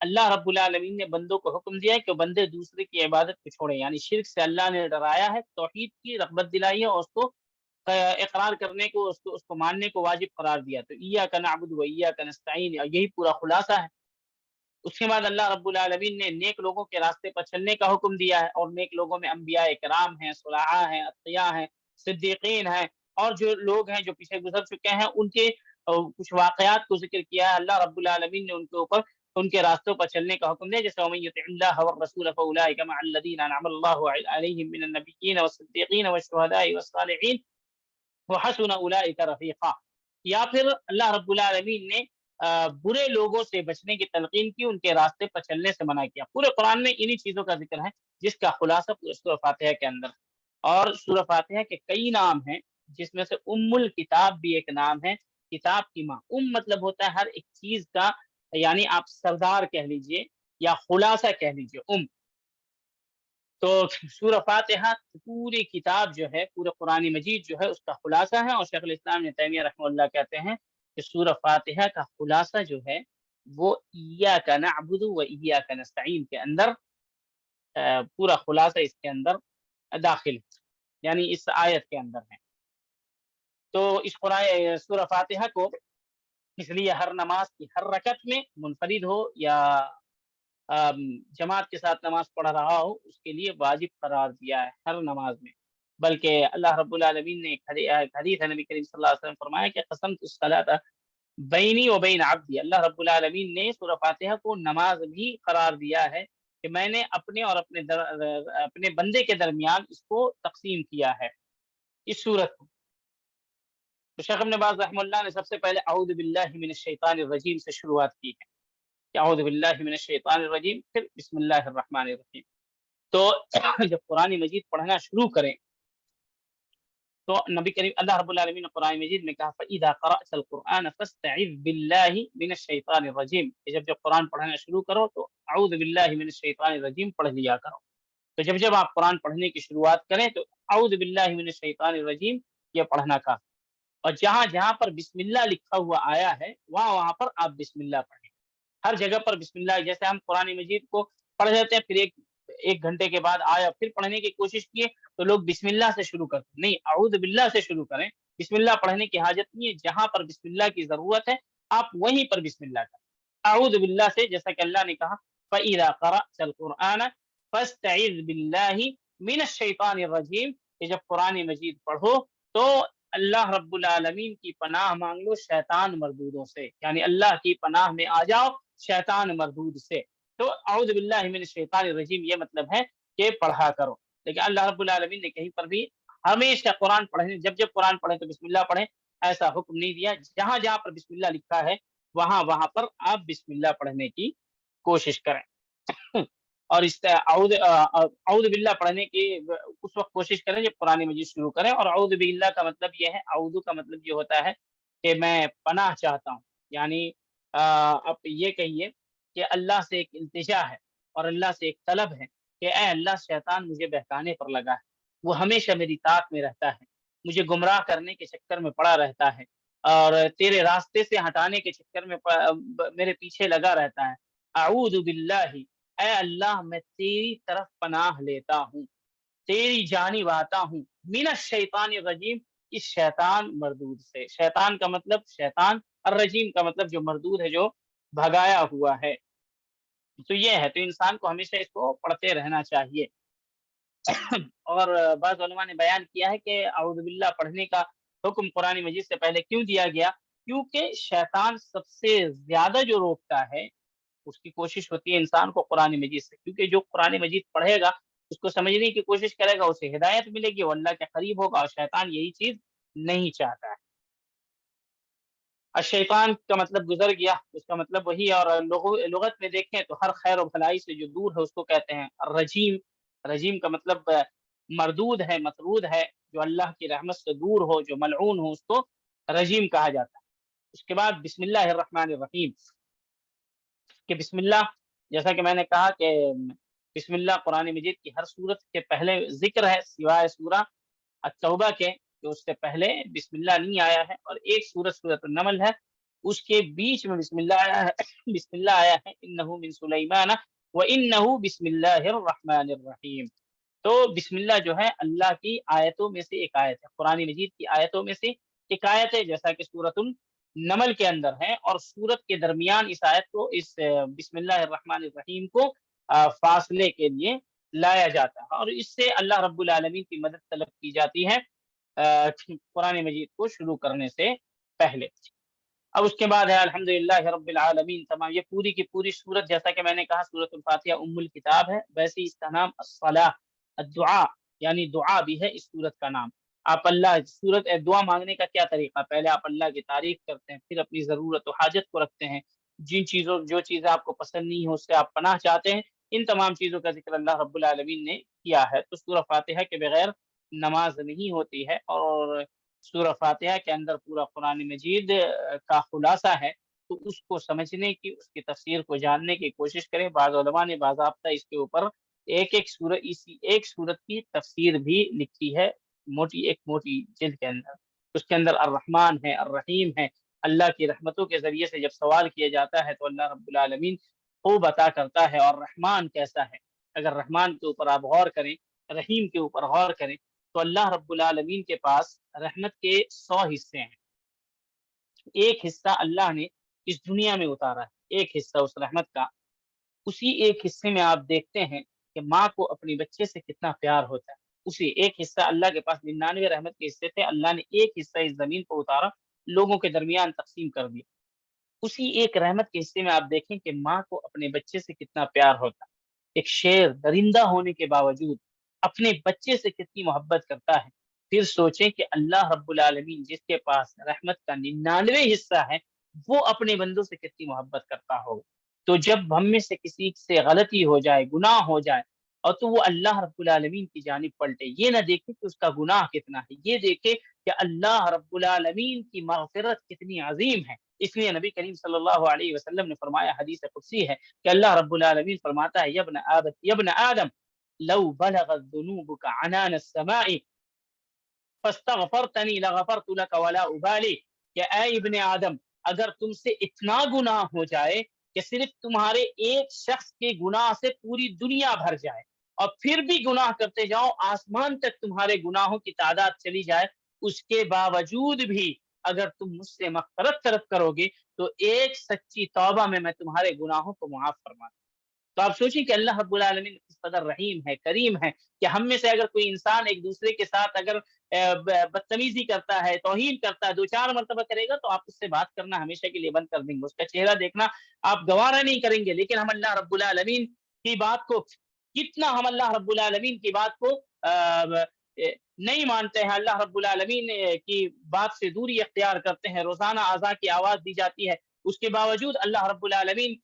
اللہ رب العالمین نے بندوں کو حکم دیا ہے کہ بندے دوسرے کی عبادت کو چھوڑیں، یعنی شرک سے اللہ نے ڈرایا ہے، توحید کی رغبت دلائی ہے، اور اس کو اقرار کرنے کو، اس کو ماننے کو واجب قرار دیا۔ تو ایاک نعبد و ایاک نستعین، یہی پورا خلاصہ ہے۔ اس کے بعد اللہ رب العالمین نے نیک لوگوں کے راستے پر چلنے کا حکم دیا ہے، اور نیک لوگوں میں انبیاء کرام ہیں، صلحاء ہیں، اتقیاء ہیں، صدیقین ہیں، اور جو لوگ ہیں جو پیچھے گزر چکے ہیں ان کے کچھ واقعات کو ذکر کیا ہے۔ اللہ رب العالمین نے ان کے اوپر ان کے راستوں پر چلنے کا حکم دیا، جیسے وَمَن يُطِعِ اللَّهَ وَالرَّسُولَ فَأُولَٰئِكَ مَعَ الَّذِينَ أَنْعَمَ اللَّهُ عَلَيْهِم مِّنَ النَّبِيِّينَ وَالصِّدِّيقِينَ وَالشُّهَدَاءِ وَالصَّالِحِينَ وَحَسُنَ أُولَٰئِكَ رَفِيقًا۔ یا پھر اللہ رب العالمین نے برے لوگوں سے بچنے کی تلقین کی، ان کے راستے پر چلنے سے منع کیا۔ پورے قرآن میں انہی چیزوں کا ذکر ہے جس کا خلاصہ پورے سورہ فاتحہ کے اندر ہے۔ اور سورہ فاتحہ کے کئی نام ہیں، جس میں سے ام الکتاب بھی ایک نام ہے، کتاب کی ماں۔ ام مطلب ہوتا ہے ہر ایک چیز کا، یعنی آپ سردار کہہ لیجئے یا خلاصہ کہہ لیجئے، ام۔ تو سورہ فاتحہ پوری کتاب جو ہے، پورے قرآن مجید جو ہے اس کا خلاصہ ہے، اور شیخ الاسلام ابن تیمیہ رحمہ اللہ کہتے ہیں کہ سورہ فاتحہ کا خلاصہ جو ہے وہ ایاک نعبد و ایاک نستعین کے اندر، پورا خلاصہ اس کے اندر داخل ہے، یعنی اس آیت کے اندر ہے۔ تو اس قرآن سورہ فاتحہ کو اس لیے ہر نماز کی ہر رکعت میں منفرد ہو یا جماعت کے ساتھ نماز پڑھ رہا ہو، اس کے لیے واجب قرار دیا ہے ہر نماز میں۔ بلکہ اللہ رب العالمین نے ایک حدیث ہے، نبی کریم صلی اللہ علیہ وسلم فرمایا کہ قسمت الصلاۃ بینی و بین عبدی، اللہ رب العالمین نے سورہ فاتحہ کو نماز بھی قرار دیا ہے کہ میں نے اپنے اور اپنے بندے کے درمیان اس کو تقسیم کیا ہے، اس سورت کو۔ تو شیخ ابن باز رحمہ اللہ نے سب سے پہلے اعوذ باللہ من الشیطان الرجیم سے شروعات کی ہے، کہ اعوذ باللہ من الشیطان الرجیم، پھر بسم اللہ الرحمن الرحیم۔ تو جب قرآن مجید پڑھنا شروع کریں تو نبی کریم اللہ رب العالمین نے قرآن مجید میں کہا فَإِذَا قَرَأْتَ الْقُرْآنَ فَاسْتَعِذْ بِاللَّهِ مِنَ الشَّيْطَانِ الرَّجِيمِ کہ جب قرآن پڑھنا شروع کرو تو اعوذ باللہ من الشیطان الرجیم پڑھ لیا کرو. تو جب آپ قرآن پڑھنے کی شروعات کریں تو اعوذ باللہ من الشیطان الرجیم یہ پڑھنا کا. اور جہاں پر بسم اللہ لکھا ہوا آیا ہے وہاں پر آپ بسم اللہ پڑھیں. ہر جگہ پر بسم اللہ، جیسے ہم قرآن مجید کو پڑھ لیتے ہیں پھر ایک گھنٹے کے بعد آیا پھر پڑھنے کی کوشش کیے تو لوگ بسم اللہ سے شروع کرتے ہیں. نہیں، اعوذ باللہ سے شروع کریں. بسم اللہ پڑھنے کی حاجت نہیں ہے، جہاں پر بسم اللہ کی ضرورت ہے آپ وہیں پر بسم اللہ کریں. اعوذ باللہ سے جیسا کہ اللہ نے کہا فَإِذَا قَرَأْتَ الْقُرْآنَ فَاسْتَعِذْ بِاللَّهِ مِنَ الشَّيْطَانِ الرَّجِيمِ کہ جب قرآن مجید پڑھو تو اللہ رب العالمین کی پناہ مانگ لو شیطان مردودوں سے، یعنی اللہ کی پناہ میں آ جاؤ شیطان مردود سے. تو اعوذ باللہ من الشیطان الرجیم یہ مطلب ہے کہ پڑھا کرو. لیکن اللہ رب العالمین نے کہیں پر بھی ہمیشہ قرآن پڑھنے جب جب قرآن پڑھیں تو بسم اللہ پڑھیں ایسا حکم نہیں دیا. جہاں پر بسم اللہ لکھا ہے وہاں پر آپ بسم اللہ پڑھنے کی کوشش کریں. اور اعوذ باللہ پڑھنے کی اس وقت کوشش کریں جب قرآن مجید شروع کریں. اور اعوذ باللہ کا مطلب یہ ہے، اعوذ کا مطلب یہ ہوتا ہے کہ میں پناہ چاہتا ہوں، یعنی آپ یہ کہیے کہ اللہ سے ایک التجا ہے اور اللہ سے ایک طلب ہے کہ اے اللہ شیطان مجھے بہکانے پر لگا ہے، وہ ہمیشہ میری طاق میں رہتا ہے، مجھے گمراہ کرنے کے چکر میں پڑا رہتا ہے اور تیرے راستے سے ہٹانے کے چکر میں میرے پیچھے لگا رہتا ہے. اعوذ باللہ، اے اللہ میں تیری طرف پناہ لیتا ہوں، تیری جانب آتا ہوں، من الشیطان الرجیم اس شیطان مردود سے. شیطان کا مطلب شیطان، الرجیم کا مطلب جو مردود ہے، جو بھگایا ہوا ہے. تو یہ ہے، تو انسان کو ہمیشہ اس کو پڑھتے رہنا چاہیے. اور بعض علماء نے بیان کیا ہے کہ اعوذ باللہ پڑھنے کا حکم قرآن مجید سے پہلے کیوں دیا گیا؟ کیونکہ شیطان سب سے زیادہ جو روکتا ہے اس کی کوشش ہوتی ہے انسان کو قرآن مجید سے، کیونکہ جو قرآن مجید پڑھے گا اس کو سمجھنے کی کوشش کرے گا اسے ہدایت ملے گی، وہ اللہ کے قریب ہوگا، اور شیطان یہی چیز نہیں چاہتا ہے. الشیطان کا مطلب گزر گیا، اس کا مطلب وہی. اور لغت میں دیکھیں تو ہر خیر و بھلائی سے جو دور ہے اس کو کہتے ہیں الرجیم. رجیم کا مطلب مردود ہے، مطرود ہے، جو اللہ کی رحمت سے دور ہو، جو ملعون ہو، اس کو رجیم کہا جاتا ہے. اس کے بعد بسم اللہ الرحمن الرحیم کہ بسم اللہ، جیسا کہ میں نے کہا کہ بسم اللہ قرآن مجید کی ہر صورت کے پہلے ذکر ہے سوائے سورہ التوبہ کے، کہ اس سے پہلے بسم اللہ نہیں آیا ہے. اور ایک سورۃ النمل ہے اس کے بیچ میں بسم اللہ آیا ہے. بسم اللہ آیا ہے انہ من سلیمان وانہ بسم اللہ الرحمن الرحیم. تو بسم اللہ جو ہے اللہ کی آیتوں میں سے ایک آیت ہے، قرآن مجید کی آیتوں میں سے ایک آیت ہے، جیسا کہ سورۃ النمل کے اندر ہے. اور سورت کے درمیان اس آیت کو، اس بسم اللہ الرحمن الرحیم کو فاصلے کے لیے لایا جاتا ہے، اور اس سے اللہ رب العالمین کی مدد طلب کی جاتی ہے قرآن مجید کو شروع کرنے سے پہلے. اب اس کے بعد ہے الحمدللہ رب العالمین. تمام یہ پوری کی پوری سورت، جیسا کہ میں نے کہا سورۃ الفاتحہ ام الکتاب ہے، ویسے اس کا نام الصلاۃ، الدعاء یعنی دعا بھی ہے اس سورت کا نام. آپ اللہ سورت دعا مانگنے کا کیا طریقہ؟ پہلے آپ اللہ کی تعریف کرتے ہیں، پھر اپنی ضرورت و حاجت کو رکھتے ہیں، جو چیزیں آپ کو پسند نہیں ہو اس سے آپ پناہ چاہتے ہیں، ان تمام چیزوں کا ذکر اللہ رب العالمین نے کیا ہے. تو سورہ فاتحہ کے بغیر نماز نہیں ہوتی ہے، اور سورہ فاتحہ کے اندر پورا قرآن مجید کا خلاصہ ہے. تو اس کو سمجھنے کی، اس کی تفسیر کو جاننے کی کوشش کریں. بعض علماء نے باضابطہ اس کے اوپر اسی ایک سورت کی تفسیر بھی لکھی ہے، ایک موٹی جلد کے اندر. اس کے اندر الرحمن ہے، الرحیم ہے. اللہ کی رحمتوں کے ذریعے سے جب سوال کیا جاتا ہے تو اللہ رب العالمین خوب عطا کرتا ہے. اور رحمان کیسا ہے، اگر رحمان کے اوپر آپ غور کریں، رحیم کے اوپر غور کریں، تو اللہ رب العالمین کے پاس رحمت کے 100 حصے ہیں. ایک حصہ اللہ نے اس دنیا میں اتارا ہے، ایک حصہ اس رحمت کا. اسی ایک حصے میں آپ دیکھتے ہیں کہ ماں کو اپنے بچے سے کتنا پیار ہوتا ہے. اسی ایک حصہ، اللہ کے پاس 99 رحمت کے حصے تھے، اللہ نے ایک حصہ اس زمین کو اتارا، لوگوں کے درمیان تقسیم کر دیا. اسی ایک رحمت کے حصے میں آپ دیکھیں کہ ماں کو اپنے بچے سے کتنا پیار ہوتا ہے. ایک شیر درندہ ہونے کے باوجود اپنے بچے سے کتنی محبت کرتا ہے. پھر سوچیں کہ اللہ رب العالمین جس کے پاس رحمت کا 99 حصہ ہے، وہ اپنے بندوں سے کتنی محبت کرتا ہوگا. تو جب ہم میں سے کسی سے غلطی ہو جائے، گناہ ہو جائے، اور تو وہ اللہ رب العالمین کی جانب پلٹے. یہ نہ دیکھے کہ اس کا گناہ کتنا ہے، یہ دیکھے کہ اللہ رب العالمین کی مغفرت کتنی عظیم ہے. اس لیے نبی کریم صلی اللہ علیہ وسلم نے فرمایا، حدیث قدسی ہے کہ اللہ رب العالمین فرماتا ہے، یبن آدم لو بلغت ذنوبک عنان السماء فاستغفرتنی لغفرت لک ولا ابالی، کہ اے ابن آدم، اگر تم سے اتنا گناہ ہو جائے کہ صرف تمہارے ایک شخص کے گناہ سے پوری دنیا بھر جائے اور پھر بھی گناہ کرتے جاؤ، آسمان تک تمہارے گناہوں کی تعداد چلی جائے، اس کے باوجود بھی اگر تم مجھ سے مغفرت طلب کرو گے تو ایک سچی توبہ میں تمہارے گناہوں کو معاف فرما دوں. تو آپ سوچیں کہ اللہ رب العالمین کس قدر رحیم ہے، کریم ہے، کہ ہم میں سے اگر کوئی انسان ایک دوسرے کے ساتھ اگر بدتمیزی کرتا ہے، توہین کرتا ہے، 2-4 مرتبہ کرے گا تو آپ اس سے بات کرنا ہمیشہ کے لیے بند کر دیں گے، اس کا چہرہ دیکھنا آپ گوارا نہیں کریں گے. لیکن ہم اللہ رب العالمین کی بات کو کتنا، ہم اللہ رب العالمین کی بات کو نہیں مانتے ہیں، اللہ رب العالمین کی بات سے دوری اختیار کرتے ہیں. روزانہ اذان کی آواز دی جاتی ہے، اس کے باوجود اللہ رب العالمین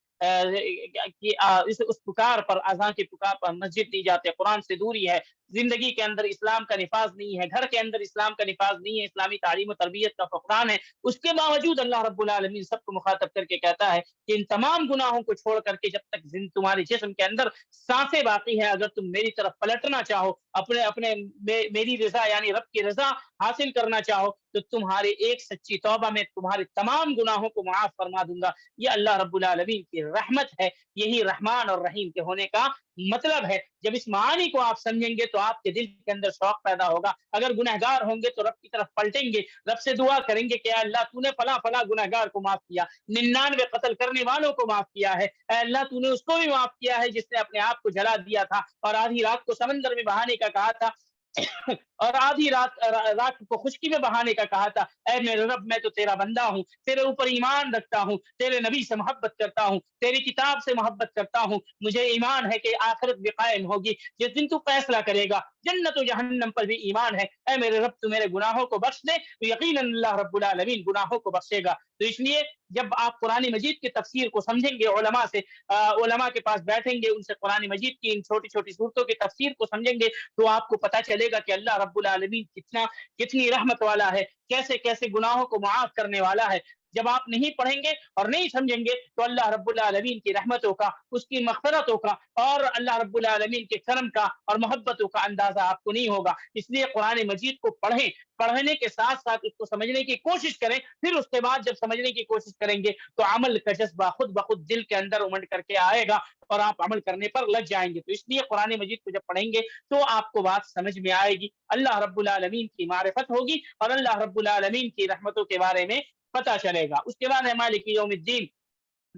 اس پکار پر، اذان کی پکار پر مسجد دی جاتی ہے. قرآن سے دوری ہے، زندگی کے اندر اسلام کا نفاذ نہیں ہے، گھر کے اندر اسلام کا نفاذ نہیں ہے، اسلامی تعلیم و تربیت کا فقدان ہے. اس کے باوجود اللہ رب العالمین سب کو مخاطب کر کے کہتا ہے کہ ان تمام گناہوں کو چھوڑ کر کے جب تک تمہارے جسم کے اندر سانسیں باقی ہیں، اگر تم میری طرف پلٹنا چاہو، اپنے میری رضا یعنی رب کی رضا حاصل کرنا چاہو، تو تمہارے ایک سچی توبہ میں تمہارے تمام گناہوں کو معاف فرما دوں گا. یہ اللہ رب العالمین کی رحمت ہے. یہی رحمان اور رحیم کے ہونے کا مطلب ہے. جب اس معانی کو آپ سمجھیں گے تو آپ کے دل کے اندر شوق پیدا ہوگا. اگر گنہگار ہوں گے تو رب کی طرف پلٹیں گے، رب سے دعا کریں گے کہ اے اللہ تو نے فلاں فلاں گنہگار کو معاف کیا، 99 قتل کرنے والوں کو معاف کیا ہے، اے اللہ تو نے اس کو بھی معاف کیا ہے جس نے اپنے آپ کو جلا دیا تھا اور آدھی رات کو سمندر میں بہانے کا کہا تھا اور آدھی رات کو خشکی میں بہانے کا کہا تھا. اے میرے رب، میں تو تیرا بندہ ہوں، تیرے اوپر ایمان رکھتا ہوں، تیرے نبی سے محبت کرتا ہوں، تیری کتاب سے محبت کرتا ہوں، مجھے ایمان ہے کہ آخرت بھی قائم ہوگی، جس دن تو فیصلہ کرے گا، جنت و جہنم پر بھی ایمان ہے. اے میرے رب تو میرے گناہوں کو بخش دے، تو یقیناً اللہ رب العالمین گناہوں کو بخشے گا. تو اس لیے جب آپ قرآن مجید کی تفسیر کو سمجھیں گے، علماء کے پاس بیٹھیں گے، ان سے قرآن مجید کی ان چھوٹی چھوٹی صورتوں کی تفسیر کو سمجھیں گے، تو آپ کو پتہ چلے گا کہ اللہ رب العالمین کتنی رحمت والا ہے، کیسے کیسے گناہوں کو معاف کرنے والا ہے. جب آپ نہیں پڑھیں گے اور نہیں سمجھیں گے تو اللہ رب العالمین کی رحمتوں کا، اس کی مغفرتوں کا اور اللہ رب العالمین کے کرم کا اور محبتوں کا اندازہ آپ کو نہیں ہوگا. اس لیے قرآن مجید کو پڑھیں، پڑھنے کے ساتھ ساتھ اس کو سمجھنے کی کوشش کریں. پھر اس کے بعد جب سمجھنے کی کوشش کریں گے تو عمل کا جذبہ خود بخود دل کے اندر امنڈ کر کے آئے گا اور آپ عمل کرنے پر لگ جائیں گے. تو اس لیے قرآن مجید کو جب پڑھیں گے تو آپ کو بات سمجھ میں آئے گی، اللہ رب العالمین کی معرفت ہوگی اور اللہ رب العالمین کی رحمتوں کے بارے میں پتہ چلے گا. اس کے بعد ہے مالک یوم الدین،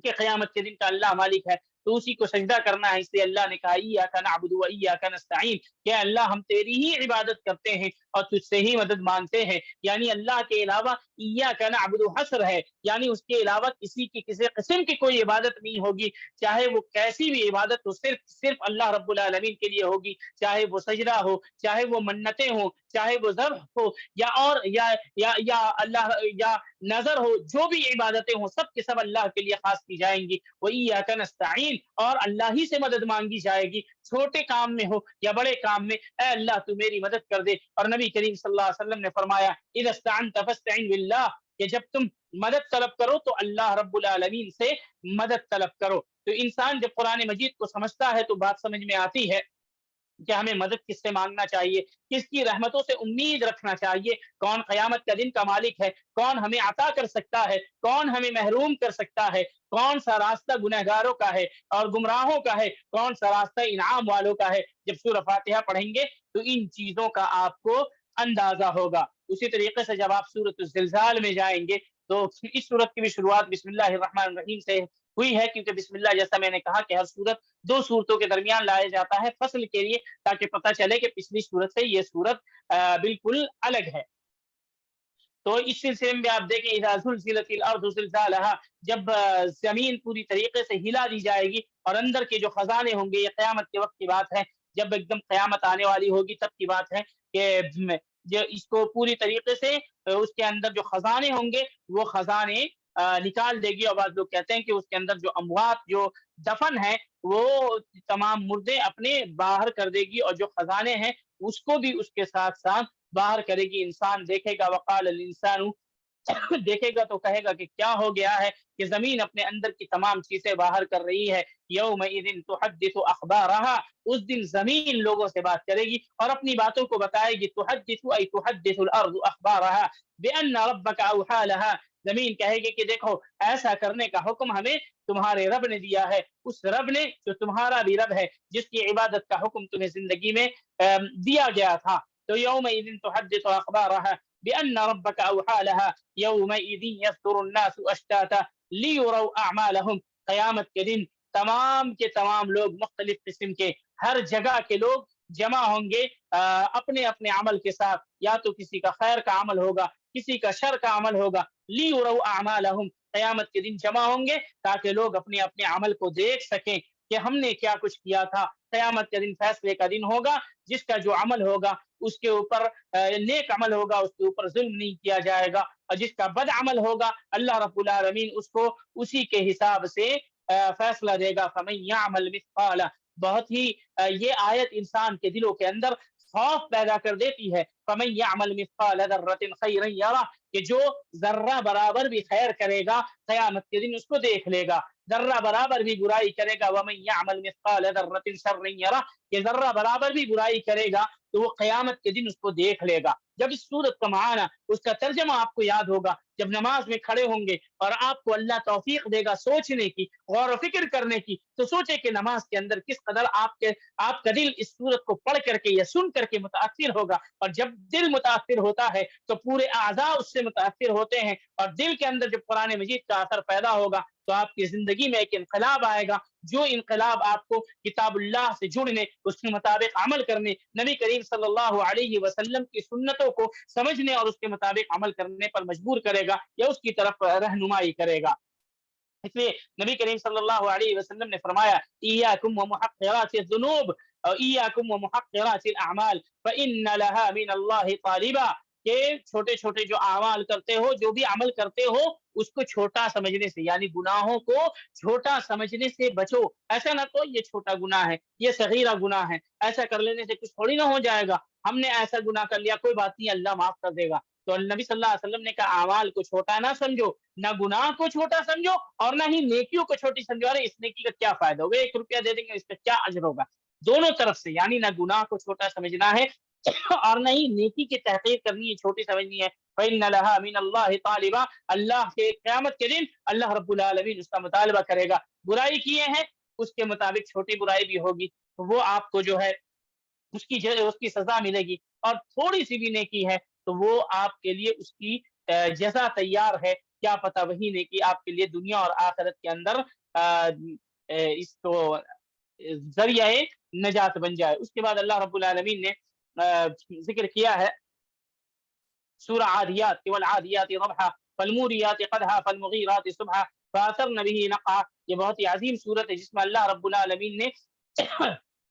کہ قیامت کے دن کا اللہ مالک ہے تو اسی کو سجدہ کرنا ہے. اس لیے اللہ نے کہا ایاک نعبد و ایاک نستعین، کہ اللہ ہم تیری ہی عبادت کرتے ہیں اور تجھ سے ہی مدد مانگتے ہیں. یعنی اللہ کے علاوہ ایاک نعبد حصر ہے، یعنی اس کے علاوہ کسی قسم کی کوئی عبادت نہیں ہوگی، چاہے وہ کیسی بھی عبادت ہو، صرف اللہ رب العالمین کے لیے ہوگی. چاہے وہ سجدہ ہو، چاہے وہ منتیں ہوں، چاہے وہ ذبح ہو یا اللہ یا نظر ہو، جو بھی عبادتیں ہوں سب کے سب اللہ کے لیے خاص کی جائیں گی. وَإِيَّاكَ نَسْتَعِينُ، اور اللہ ہی سے مدد مانگی جائے گی، چھوٹے کام میں ہو یا بڑے کام میں. اے اللہ تو میری مدد کر دے. اور نبی کریم صلی اللہ علیہ وسلم نے فرمایا اِذَا اسْتَعَنْتَ فَاسْتَعِنْ بِاللَّهِ، کہ جب تم مدد طلب کرو تو اللہ رب العالمین سے مدد طلب کرو. تو انسان جب قرآن مجید کو سمجھتا ہے تو بات سمجھ میں آتی ہے کہ ہمیں مدد کس سے مانگنا چاہیے، کس کی رحمتوں سے امید رکھنا چاہیے، کون قیامت کا دن کا مالک ہے، کون ہمیں عطا کر سکتا ہے، کون ہمیں محروم کر سکتا ہے، کون سا راستہ گنہگاروں کا ہے اور گمراہوں کا ہے، کون سا راستہ انعام والوں کا ہے. جب سورہ فاتحہ پڑھیں گے تو ان چیزوں کا آپ کو اندازہ ہوگا. اسی طریقے سے جب آپ سورۃ الزلزال میں جائیں گے تو اس سورت کی بھی شروعات بسم اللہ الرحمن الرحیم سے ہوئی ہے، کیونکہ بسم اللہ جیسا میں نے کہا کہ ہر سورت 2 صورتوں کے درمیان لایا جاتا ہے فصل کے لیے، تاکہ پتہ چلے کہ پچھلی صورت سے یہ صورت بالکل الگ ہے. تو اس سلسلے میں آپ دیکھیں اذا زلزلت الارض زلزالها، جب زمین پوری طریقے سے ہلا دی جائے گی اور اندر کے جو خزانے ہوں گے، یہ قیامت کے وقت کی بات ہے، جب ایک دم قیامت آنے والی ہوگی تب کی بات ہے کہ جو اس کو پوری طریقے سے اس کے اندر جو خزانے ہوں گے وہ خزانے نکال دے گی، اور بعض لوگ کہتے ہیں کہ اس کے اندر جو اموات جو دفن ہے وہ تمام مردے اپنے باہر کر دے گی، اور جو خزانے ہیں اس کو بھی اس کے ساتھ ساتھ باہر کرے گی۔ انسان دیکھے گا، وقال الانسان دیکھے گا تو کہے گا کہ کیا ہو گیا ہے کہ زمین اپنے اندر کی تمام چیزیں باہر کر رہی ہے۔ یومئذ تحدث اخبارها، اس دن زمین لوگوں سے بات کرے گی اور اپنی باتوں کو بتائے گی۔ تحدث ای تحدث الارض اخبارها بان ربک اوحى لها، زمین کہے گی کہ دیکھو ایسا کرنے کا حکم ہمیں تمہارے رب نے دیا ہے، اس رب نے جو تمہارا بھی رب ہے، جس کی عبادت کا حکم تمہیں زندگی میں دیا گیا تھا۔ تو یومئذ تحدث اخبارها بان ربک اوحى لها یومئذ یصدر الناس اشتاتا لیروا اعمالهم، قیامت کے دن تمام کے تمام لوگ، مختلف قسم کے ہر جگہ کے لوگ جمع ہوں گے اپنے اپنے عمل کے ساتھ، یا تو کسی کا خیر کا عمل ہوگا، کسی کا شر کا عمل ہوگا۔ لیروا اعمالهم، قیامت کے دن جمع ہوں گے تاکہ لوگ اپنے اپنے عمل کو دیکھ سکیں کہ ہم نے کیا کچھ کیا تھا۔ قیامت کے دن فیصلے کا دن ہوگا، جس کا جو عمل ہوگا اس کے اوپر نیک عمل ہوگا، اس کے اوپر ظلم نہیں کیا جائے گا، اور جس کا بد عمل ہوگا اللہ رب العالمین اس کو اسی کے حساب سے فیصلہ دے گا۔ فمن یعمل مثقال، بہت ہی یہ آیت انسان کے دلوں کے اندر خوف پیدا کر دیتی ہے۔ فمن یعمل مثقال ذرۃ خیرا یرہ، کہ جو ذرہ برابر بھی خیر کرے گا قیامت کے دن اس کو دیکھ لے گا، ذرہ برابر بھی برائی کرے گا ومن یعمل مثقال ذرۃ شرا یرہ، کہ ذرہ برابر بھی برائی کرے گا تو وہ قیامت کے دن اس کو دیکھ لے گا۔ جب اس سورت کا معنی، اس کا ترجمہ آپ کو یاد ہوگا، جب نماز میں کھڑے ہوں گے اور آپ کو اللہ توفیق دے گا سوچنے کی، غور و فکر کرنے کی، تو سوچے کہ نماز کے اندر کس قدر آپ کا دل اس سورت کو پڑھ کر کے یا سن کر کے متاثر ہوگا، اور جب دل متاثر ہوتا ہے تو پورے اعضاء اس سے متاثر ہوتے ہیں، اور دل کے اندر جب قرآن مجید کا اثر پیدا ہوگا تو آپ کی زندگی میں ایک انقلاب آئے گا، جو انقلاب آپ کو کتاب اللہ سے جڑنے، اس کے مطابق عمل کرنے، نبی کریم صلی اللہ علیہ وسلم کی سنتوں کو سمجھنے اور اس کے مطابق عمل کرنے پر مجبور کرے گا، یا اس کی طرف رہنمائی کرے گا۔ اس لیے نبی کریم صلی اللہ علیہ وسلم نے فرمایا ایاکم ومحقرات الذنوب اور ایاکم ومحقرات الاعمال فإن لها من اللہ طالبا، کہ چھوٹے چھوٹے جو اعمال کرتے ہو، جو بھی عمل کرتے ہو، اس کو چھوٹا سمجھنے سے، یعنی گناہوں کو چھوٹا سمجھنے سے بچو۔ ایسا نہ تو یہ چھوٹا گناہ ہے، یہ صغیرہ گناہ ہے، ایسا کر لینے سے کچھ تھوڑی نہ ہو جائے گا، ہم نے ایسا گناہ کر لیا، کوئی بات نہیں، اللہ معاف کر دے گا۔ تو نبی صلی اللہ علیہ وسلم نے کہا اعمال کو چھوٹا نہ سمجھو، نہ گناہ کو چھوٹا سمجھو اور نہ ہی نیکیوں کو چھوٹی سمجھو۔ ارے اس نیکی کا کیا فائدہ ہوگا، 1 روپیہ دے دیں گے اس کا کیا اجر ہوگا؟ دونوں طرف سے، یعنی نہ گناہ کو چھوٹا سمجھنا ہے اور نہ ہی نیکی کی تحقیر کرنی ہے، چھوٹی سمجھنی ہے۔ فَإِنَّ لَهَا مِنَ اللَّهِ طَالِبًا، اللہ کے قیامت کے دن اللہ رب العالمین اس کا مطالبہ کرے گا۔ برائی کیے ہیں اس کے مطابق چھوٹی برائی بھی ہوگی تو وہ آپ کو جو ہے اس کی سزا ملے گی، اور تھوڑی سی بھی نیکی ہے تو وہ آپ کے لیے اس کی جزا تیار ہے، کیا پتہ وہی نیکی آپ کے لیے دنیا اور آخرت کے اندر اس کو ذریعہ نجات بن جائے۔ اس کے بعد اللہ رب العالمین نے ذکر کیا ہے سورہ عادیات، والعادیات ضبحا فالموریات قدحا فالمغیرات صبحا فاثرن به نقعا، یہ بہت ہی عظیم صورت ہے جس میں اللہ رب العالمین نے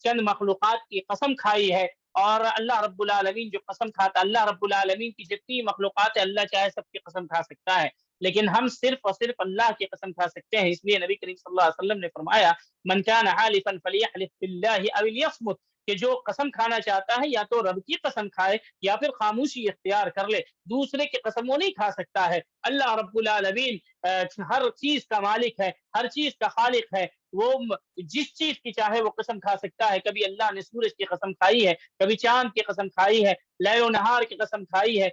چند مخلوقات کی قسم کھائی ہے، اور اللہ رب العالمین جو قسم کھاتا، اللہ رب العالمین کی جتنی مخلوقات ہے اللہ چاہے سب کی قسم کھا سکتا ہے، لیکن ہم صرف اور صرف اللہ کی قسم کھا سکتے ہیں۔ اس لیے نبی کریم صلی اللہ علیہ وسلم نے فرمایا من کان حالفا فلیحلف باللہ او لیصمت، کہ جو قسم کھانا چاہتا ہے یا تو رب کی قسم کھائے یا پھر خاموشی اختیار کر لے، دوسرے کی قسم وہ نہیں کھا سکتا ہے۔ اللہ رب العالمین ہر چیز کا مالک ہے، ہر چیز کا خالق ہے، وہ جس چیز کی چاہے وہ قسم کھا سکتا ہے۔ کبھی اللہ نے سورج کی قسم کھائی ہے، کبھی چاند کی قسم کھائی ہے، لیل و نہار کی قسم کھائی ہے،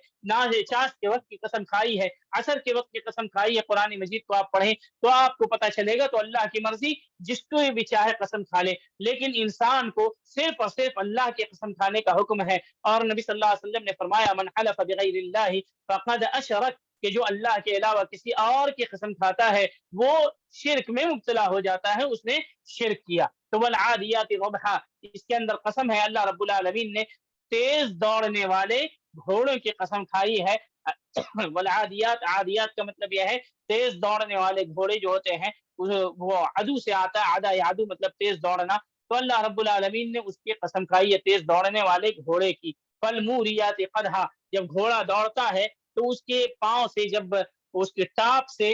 چاش کے وقت کی قسم کھائی ہے، عصر کے وقت کی قسم کھائی ہے۔ قرآن مجید کو آپ پڑھیں تو آپ کو پتہ چلے گا، تو اللہ کی مرضی جس کو بھی چاہے قسم کھا لے، لیکن انسان کو صرف اور صرف اللہ کی قسم کھانے کا حکم ہے۔ اور نبی صلی اللہ علیہ وسلم نے فرمایا من حلف بغیر اللہ فقد اشرک، کہ جو اللہ کے علاوہ کسی اور کی قسم کھاتا ہے وہ شرک میں مبتلا ہو جاتا ہے، اس نے شرک کیا۔ تو والعادیات ضبحا، اس کے اندر قسم ہے، اللہ رب العالمین نے تیز دوڑنے والے گھوڑوں کی قسم کھائی ہے۔ والعادیات، عادیات کا مطلب یہ ہے تیز دوڑنے والے گھوڑے جو ہوتے ہیں، وہ عدو سے آتا ہے، عدا یا عدو مطلب تیز دوڑنا، تو اللہ رب العالمین نے اس کی قسم کھائی ہے تیز دوڑنے والے گھوڑے کی۔ فالموریات قدحا، جب گھوڑا دوڑتا ہے تو اس کے پاؤں سے، جب اس کے ٹاپ سے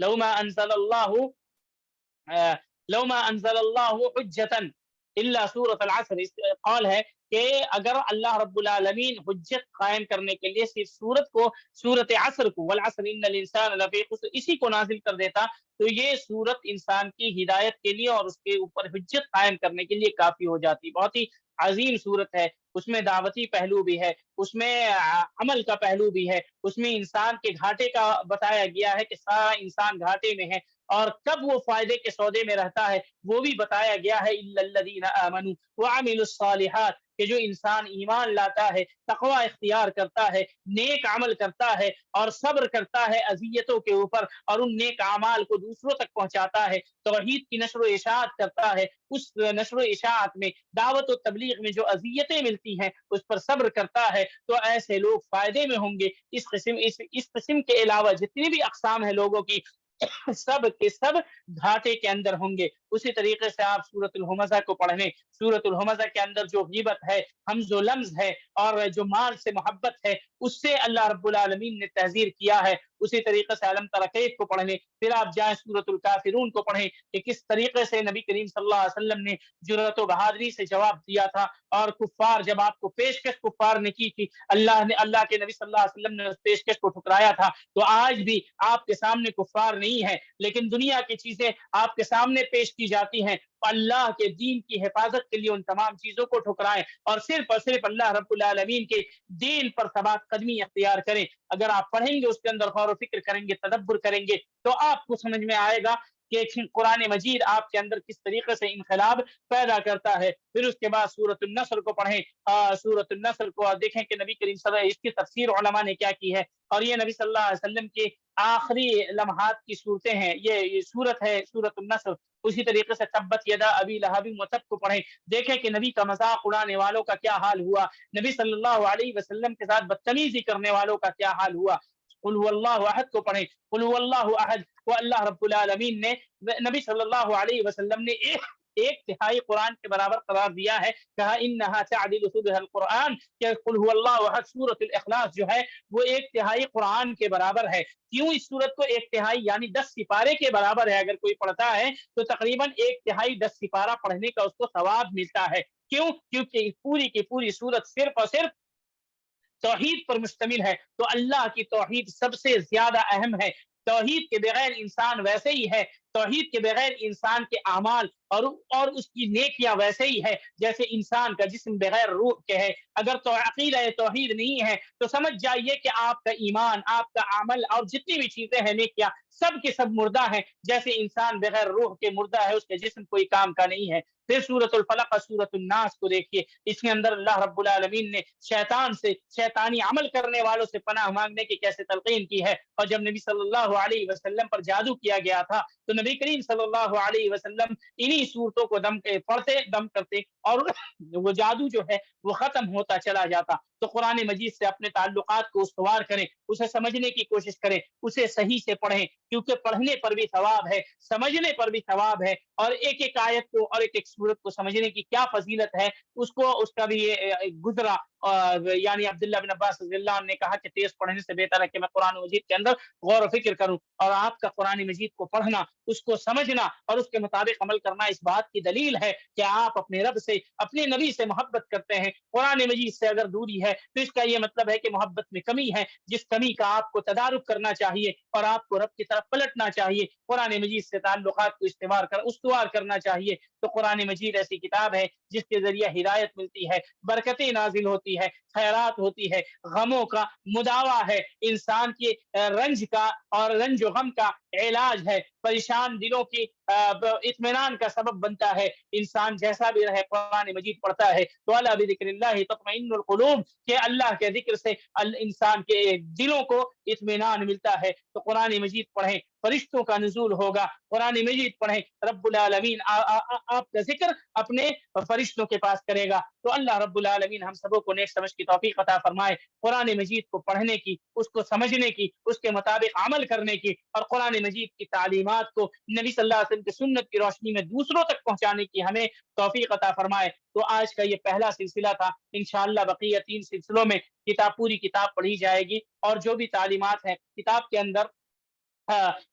لو ما انزل اللہ لو ما انزل اللہ حجتن الا سورۃ العصر، قال ہے کہ اگر اللہ رب العالمین حجت قائم کرنے کے لیے صرف سورت عصر کو، والعصر ان الانسان لفی خسر، اسی کو نازل کر دیتا تو یہ سورت انسان کی ہدایت کے لیے اور اس کے اوپر حجت قائم کرنے کے لیے کافی ہو جاتی۔ بہت ہی عظیم صورت ہے، اس میں دعوتی پہلو بھی ہے، اس میں عمل کا پہلو بھی ہے، اس میں انسان کے گھاٹے کا بتایا گیا ہے کہ سارا انسان گھاٹے میں ہے اور کب وہ فائدے کے سودے میں رہتا ہے وہ بھی بتایا گیا ہے۔ الا الذین آمنوا وعملوا الصالحات، کہ جو انسان ایمان لاتا ہے، تقوی اختیار کرتا ہے، نیک عمل کرتا ہے اور صبر کرتا ہے اذیتوں کے اوپر اور ان نیک اعمال کو دوسروں تک پہنچاتا ہے، توحید کی نشر و اشاعت کرتا ہے، اس نشر و اشاعت میں، دعوت و تبلیغ میں جو اذیتیں ملتی ہیں اس پر صبر کرتا ہے، تو ایسے لوگ فائدے میں ہوں گے۔ اس قسم کے علاوہ جتنی بھی اقسام ہیں لوگوں کی، سب کے سب گھاٹے کے اندر ہوں گے۔ اسی طریقے سے آپ سورۃ الہمزہ کو پڑھیں، سورۃ الہمزہ کے اندر جو غیبت ہے، حمز و لمز ہے اور جو مال سے محبت ہے، اس سے اللہ رب العالمین نے تحذیر کیا ہے۔ اسی طریقے سے علم تر کیف کو پڑھیں، پھر آپ جائیں سورۃ الکافرون کو پڑھیں کہ کس طریقے سے نبی کریم صلی اللہ علیہ وسلم نے جرأت و بہادری سے جواب دیا تھا، اور کفار جب آپ کو پیشکش کفار نے کی تھی، اللہ کے نبی صلی اللہ علیہ وسلم نے اس پیشکش کو ٹھکرایا تھا۔ تو آج بھی آپ کے سامنے کفار نہیں ہے، لیکن دنیا کی چیزیں آپ کے سامنے پیش کی جاتی ہیں، اللہ کے دین کی حفاظت کے لیے ان تمام چیزوں کو ٹھکرائیں اور صرف اللہ رب العالمین کے دین پر ثبات قدمی اختیار کریں۔ اگر آپ پڑھیں گے، اس کے اندر غور و فکر کریں گے، تدبر کریں گے، تو آپ کو سمجھ میں آئے گا کہ قرآن مجید آپ کے اندر کس طریقے سے انقلاب پیدا کرتا ہے۔ پھر اس کے بعد سورۃ النصر کو پڑھیں، سورۃ النصر کو دیکھیں کہ نبی کریم صلی اللہ علیہ وسلم، اس کی تفسیر علماء نے کیا کی ہے، اور یہ نبی صلی اللہ علیہ وسلم کے آخری لمحات کی صورتیں ہیں، یہ صورت ہے سورۃ النصر۔ اسی طریقے سے تبت یدا ابی لہب وتب کو پڑھیں، دیکھیں کہ نبی کا مذاق اڑانے والوں کا کیا حال ہوا، نبی صلی اللہ علیہ وسلم کے ساتھ بدتمیزی کرنے والوں کا کیا حال ہوا۔ قل هو اللہ احد کو پڑھیں، قل هو اللہ احد کو اللہ رب العالمین نے نبی صلی اللہ علیہ وسلم نے ایک تہائی قرآن کے برابر قرار دیا ہے، کہا انہا تعدل ثلث القرآن، کہ قل هو اللہ احد سورۃ الاخلاص جو ہے وہ ایک تہائی قرآن کے برابر ہے۔ کیوں اس سورت کو ایک تہائی یعنی 10 سپارے کے برابر ہے، اگر کوئی پڑھتا ہے تو تقریباً ایک تہائی 10 سپارہ پڑھنے کا اس کو ثواب ملتا ہے۔ کیوں؟ کیونکہ پوری کی پوری سورت صرف اور صرف توحید پر مشتمل ہے، تو اللہ کی توحید سب سے زیادہ اہم ہے۔ توحید کے بغیر انسان ویسے ہی ہے، توحید کے بغیر انسان کے اعمال اور اس کی نیکیاں ویسے ہی ہے جیسے انسان کا جسم بغیر روح کے ہے۔ اگر تو عقیدہ توحید نہیں ہے تو سمجھ جائیے کہ آپ کا ایمان، آپ کا عمل اور جتنی بھی چیزیں ہیں نیکیاں، سب کے سب مردہ ہیں، جیسے انسان بغیر روح کے مردہ ہے، اس کے جسم کوئی کام کا نہیں ہے۔ پھر سورۃ الفلق اور سورۃ الناس کو دیکھیے، اس کے اندر اللہ رب العالمین نے شیطان سے، شیطانی عمل کرنے والوں سے پناہ مانگنے کی کیسے تلقین کی ہے۔ اور جب نبی صلی اللہ علیہ وسلم پر جادو کیا گیا تھا تو نبی کریم صلی اللہ علیہ وسلم انہی صورتوں کو پڑھتے دم کرتے اور وہ جادو جو ہے وہ ختم ہوتا چلا جاتا۔ تو قرآن مجید سے اپنے تعلقات کو استوار کریں، اسے سمجھنے کی کوشش کریں، اسے صحیح سے پڑھیں، کیونکہ پڑھنے پر بھی ثواب ہے، سمجھنے پر بھی ثواب ہے، اور ایک ایک آیت کو اور ایک ایک سورت کو سمجھنے کی کیا فضیلت ہے اس کا بھی گزرا۔ یعنی عبداللہ بن عباس رضی اللہ عنہ نے کہا کہ تیز پڑھنے سے بہتر ہے کہ میں قرآن مجید کے اندر غور و فکر کروں، اور آپ کا قرآن مجید کو پڑھنا، اس کو سمجھنا اور اس کے مطابق عمل کرنا اس بات کی دلیل ہے کہ آپ اپنے رب سے، اپنے نبی سے محبت کرتے ہیں۔ قرآن مجید سے اگر دوری ہے تو اس کا یہ مطلب ہے کہ محبت میں کمی ہے، جس کمی کا آپ کو تدارک کرنا چاہیے اور آپ کو رب کی طرف پلٹنا چاہیے، قرآن مجید سے تعلقات کو استوار کرنا چاہیے۔ تو قرآن مجید ایسی کتاب ہے جس کے ذریعے ہدایت ملتی ہے، برکتیں نازل ہوتی ہے، خیرات ہوتی ہے، غموں کا مداوا ہے، انسان کے رنج کا اور رنج و غم کا علاج ہے، پریشان دلوں کی اطمینان کا سبب بنتا ہے۔ انسان جیسا بھی رہے قرآن مجید پڑھتا ہے تو الا بذکر اللہ تطمئن القلوب، کہ اللہ کے ذکر سے انسان کے دلوں کو اطمینان ملتا ہے۔ تو قرآن مجید پڑھیں، فرشتوں کا نزول ہوگا، قرآن مجید پڑھیں، رب العالمین آپ کا ذکر اپنے فرشتوں کے پاس کرے گا۔ تو اللہ رب العالمین ہم سبوں کو نیک سمجھ کی توفیق عطا فرمائے، قرآن مجید کو پڑھنے کی، اس کو سمجھنے کی، اس کے مطابق عمل کرنے کی، اور قرآن مجید کی تعلیمات کو نبی صلی اللہ علیہ وسلم کی سنت کی روشنی میں دوسروں تک پہنچانے کی ہمیں توفیق عطا فرمائے۔ تو آج کا یہ پہلا سلسلہ تھا، انشاءاللہ بقیہ 3 سلسلوں میں پوری کتاب پڑھی جائے گی، اور جو بھی تعلیمات ہیں کتاب کے اندر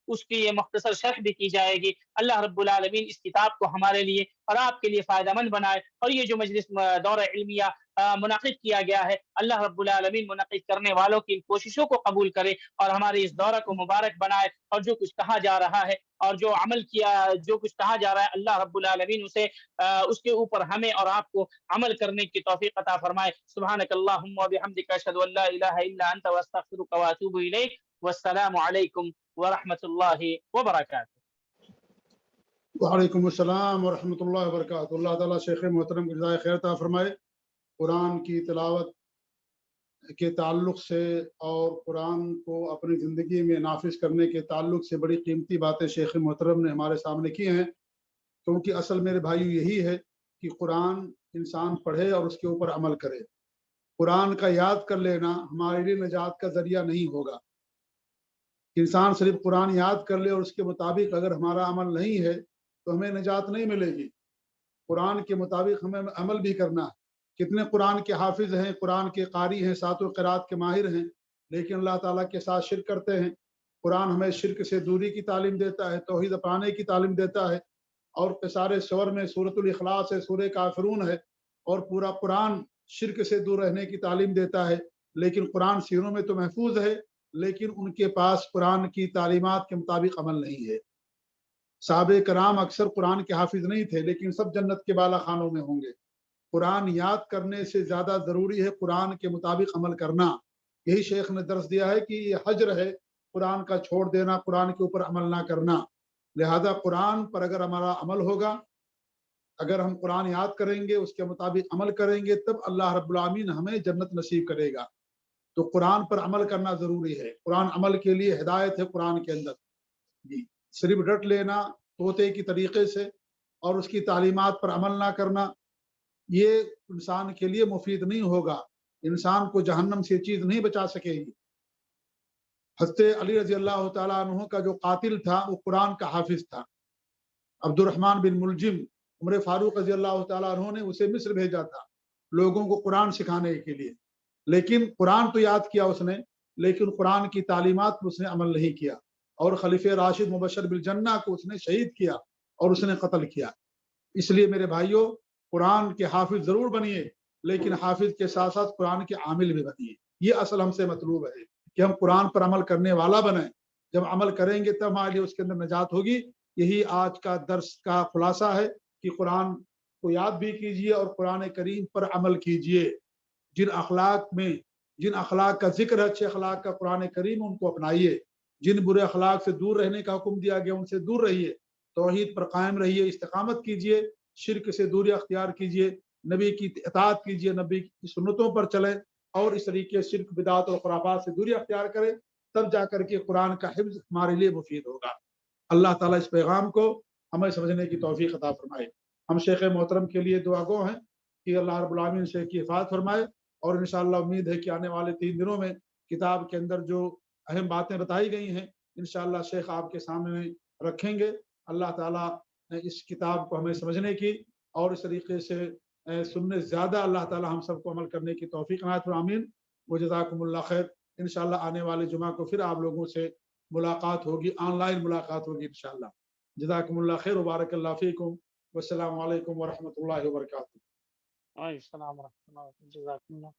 اس کی یہ مختصر شرح بھی کی جائے گی۔ اللہ رب العالمین اس کتاب کو ہمارے لیے اور آپ کے لیے فائدہ مند بنائے، اور یہ جو مجلس دورہ علمیہ منعقد کیا گیا ہے، اللہ رب العالمین منعقد کرنے والوں کی کوششوں کو قبول کرے اور ہمارے اس دورہ کو مبارک بنائے، اور جو کچھ کہا جا رہا ہے اور جو کچھ کہا جا رہا ہے، اللہ رب العالمین اس کے اوپر ہمیں اور آپ کو عمل کرنے کی توفیق عطا فرمائے۔ سبحانک اللہم و بحمدک، اشہد ان لا الہ الا انت، واستغفرک واتوب الیک، والسلام علیکم ورحمۃ اللہ وبرکاتہ۔ وعلیکم السلام ورحمۃ اللہ وبرکاتہ۔ اللہ تعالیٰ شیخ محترم کو جزائے خیر عطا فرمائے۔ قرآن کی تلاوت کے تعلق سے اور قرآن کو اپنی زندگی میں نافذ کرنے کے تعلق سے بڑی قیمتی باتیں شیخ محترم نے ہمارے سامنے کی ہیں، کیونکہ اصل میرے بھائیو یہی ہے کہ قرآن انسان پڑھے اور اس کے اوپر عمل کرے۔ قرآن کا یاد کر لینا ہمارے لیے نجات کا ذریعہ نہیں ہوگا۔ انسان صرف قرآن یاد کر لے اور اس کے مطابق اگر ہمارا عمل نہیں ہے تو ہمیں نجات نہیں ملے گی۔ قرآن کے مطابق ہمیں عمل بھی کرنا ہے۔ کتنے قرآن کے حافظ ہیں، قرآن کے قاری ہیں، ساتوں قرات کے ماہر ہیں، لیکن اللہ تعالیٰ کے ساتھ شرک کرتے ہیں۔ قرآن ہمیں شرک سے دوری کی تعلیم دیتا ہے، توحید اپنانے کی تعلیم دیتا ہے، اور قصار سور میں سورۃ الاخلاص ہے، سورہ کافرون ہے، اور پورا قرآن شرک سے دور رہنے کی تعلیم دیتا ہے۔ لیکن قرآن سینوں میں تو محفوظ ہے، لیکن ان کے پاس قرآن کی تعلیمات کے مطابق عمل نہیں ہے۔ صحابہ کرام اکثر قرآن کے حافظ نہیں تھے، لیکن سب جنت کے بالا خانوں میں ہوں گے۔ قرآن یاد کرنے سے زیادہ ضروری ہے قرآن کے مطابق عمل کرنا۔ یہی شیخ نے درس دیا ہے کہ یہ حجر ہے قرآن کا چھوڑ دینا، قرآن کے اوپر عمل نہ کرنا۔ لہذا قرآن پر اگر ہمارا عمل ہوگا، اگر ہم قرآن یاد کریں گے، اس کے مطابق عمل کریں گے، تب اللہ رب العالمین ہمیں جنت نصیب کرے گا۔ تو قرآن پر عمل کرنا ضروری ہے۔ قرآن عمل کے لیے ہدایت ہے قرآن کے اندر جی۔ صرف ڈٹ لینا طوطے کی طریقے سے اور اس کی تعلیمات پر عمل نہ کرنا، یہ انسان کے لیے مفید نہیں ہوگا۔ انسان کو جہنم سے چیز نہیں بچا سکے گی۔ حضرت علی رضی اللہ تعالیٰ عنہ کا جو قاتل تھا وہ قرآن کا حافظ تھا، عبد الرحمن بن ملجم۔ عمر فاروق رضی اللہ تعالیٰ عنہ نے اسے مصر بھیجا تھا لوگوں کو قرآن سکھانے کے لیے، لیکن قرآن تو یاد کیا اس نے، لیکن قرآن کی تعلیمات پر اس نے عمل نہیں کیا، اور خلیفہ راشد مبشر بالجنہ کو اس نے شہید کیا اور اس نے قتل کیا۔ اس لیے میرے بھائیوں، قرآن کے حافظ ضرور بنیے، لیکن حافظ کے ساتھ ساتھ قرآن کے عامل بھی بنیے۔ یہ اصل ہم سے مطلوب ہے کہ ہم قرآن پر عمل کرنے والا بنیں۔ جب عمل کریں گے تب ہمارے لیے اس کے اندر نجات ہوگی۔ یہی آج کا درس کا خلاصہ ہے کہ قرآن کو یاد بھی کیجئے اور قرآن کریم پر عمل کیجئے۔ جن اخلاق کا ذکر ہے، اچھے اخلاق کا قرآن کریم، ان کو اپنائیے۔ جن برے اخلاق سے دور رہنے کا حکم دیا گیا ان سے دور رہیے۔ توحید پر قائم رہیے، استقامت کیجئے، شرک سے دوری اختیار کیجئے، نبی کی اطاعت کیجئے، نبی کی سنتوں پر چلیں، اور اس طریقے شرک، بدعات اور خرافات سے دوری اختیار کریں، تب جا کر کے قرآن کا حفظ ہمارے لیے مفید ہوگا۔ اللہ تعالیٰ اس پیغام کو ہمیں سمجھنے کی توفیق عطا فرمائے۔ ہم شیخ محترم کے لیے دعا گو ہیں کہ اللہ رب العالمین شیخ کی حفاظت فرمائے، اور انشاءاللہ امید ہے کہ آنے والے 3 دنوں میں کتاب کے اندر جو اہم باتیں بتائی گئی ہیں انشاءاللہ شیخ آپ کے سامنے رکھیں گے۔ اللہ تعالیٰ اس کتاب کو ہمیں سمجھنے کی اور اس طریقے سے سننے زیادہ اللہ تعالیٰ ہم سب کو عمل کرنے کی توفیق عنایت فرمائے۔ آمین و جزاکم اللہ خیر۔ انشاءاللہ آنے والے جمعہ کو پھر آپ لوگوں سے ملاقات ہوگی، آن لائن ملاقات ہوگی انشاءاللہ۔ جزاکم اللہ خیر و بارک اللہ فیکم، والسلام علیکم ورحمۃ اللہ وبرکاتہ۔ وعلیکم السلام ورحمۃ اللہ، جزاکم اللہ۔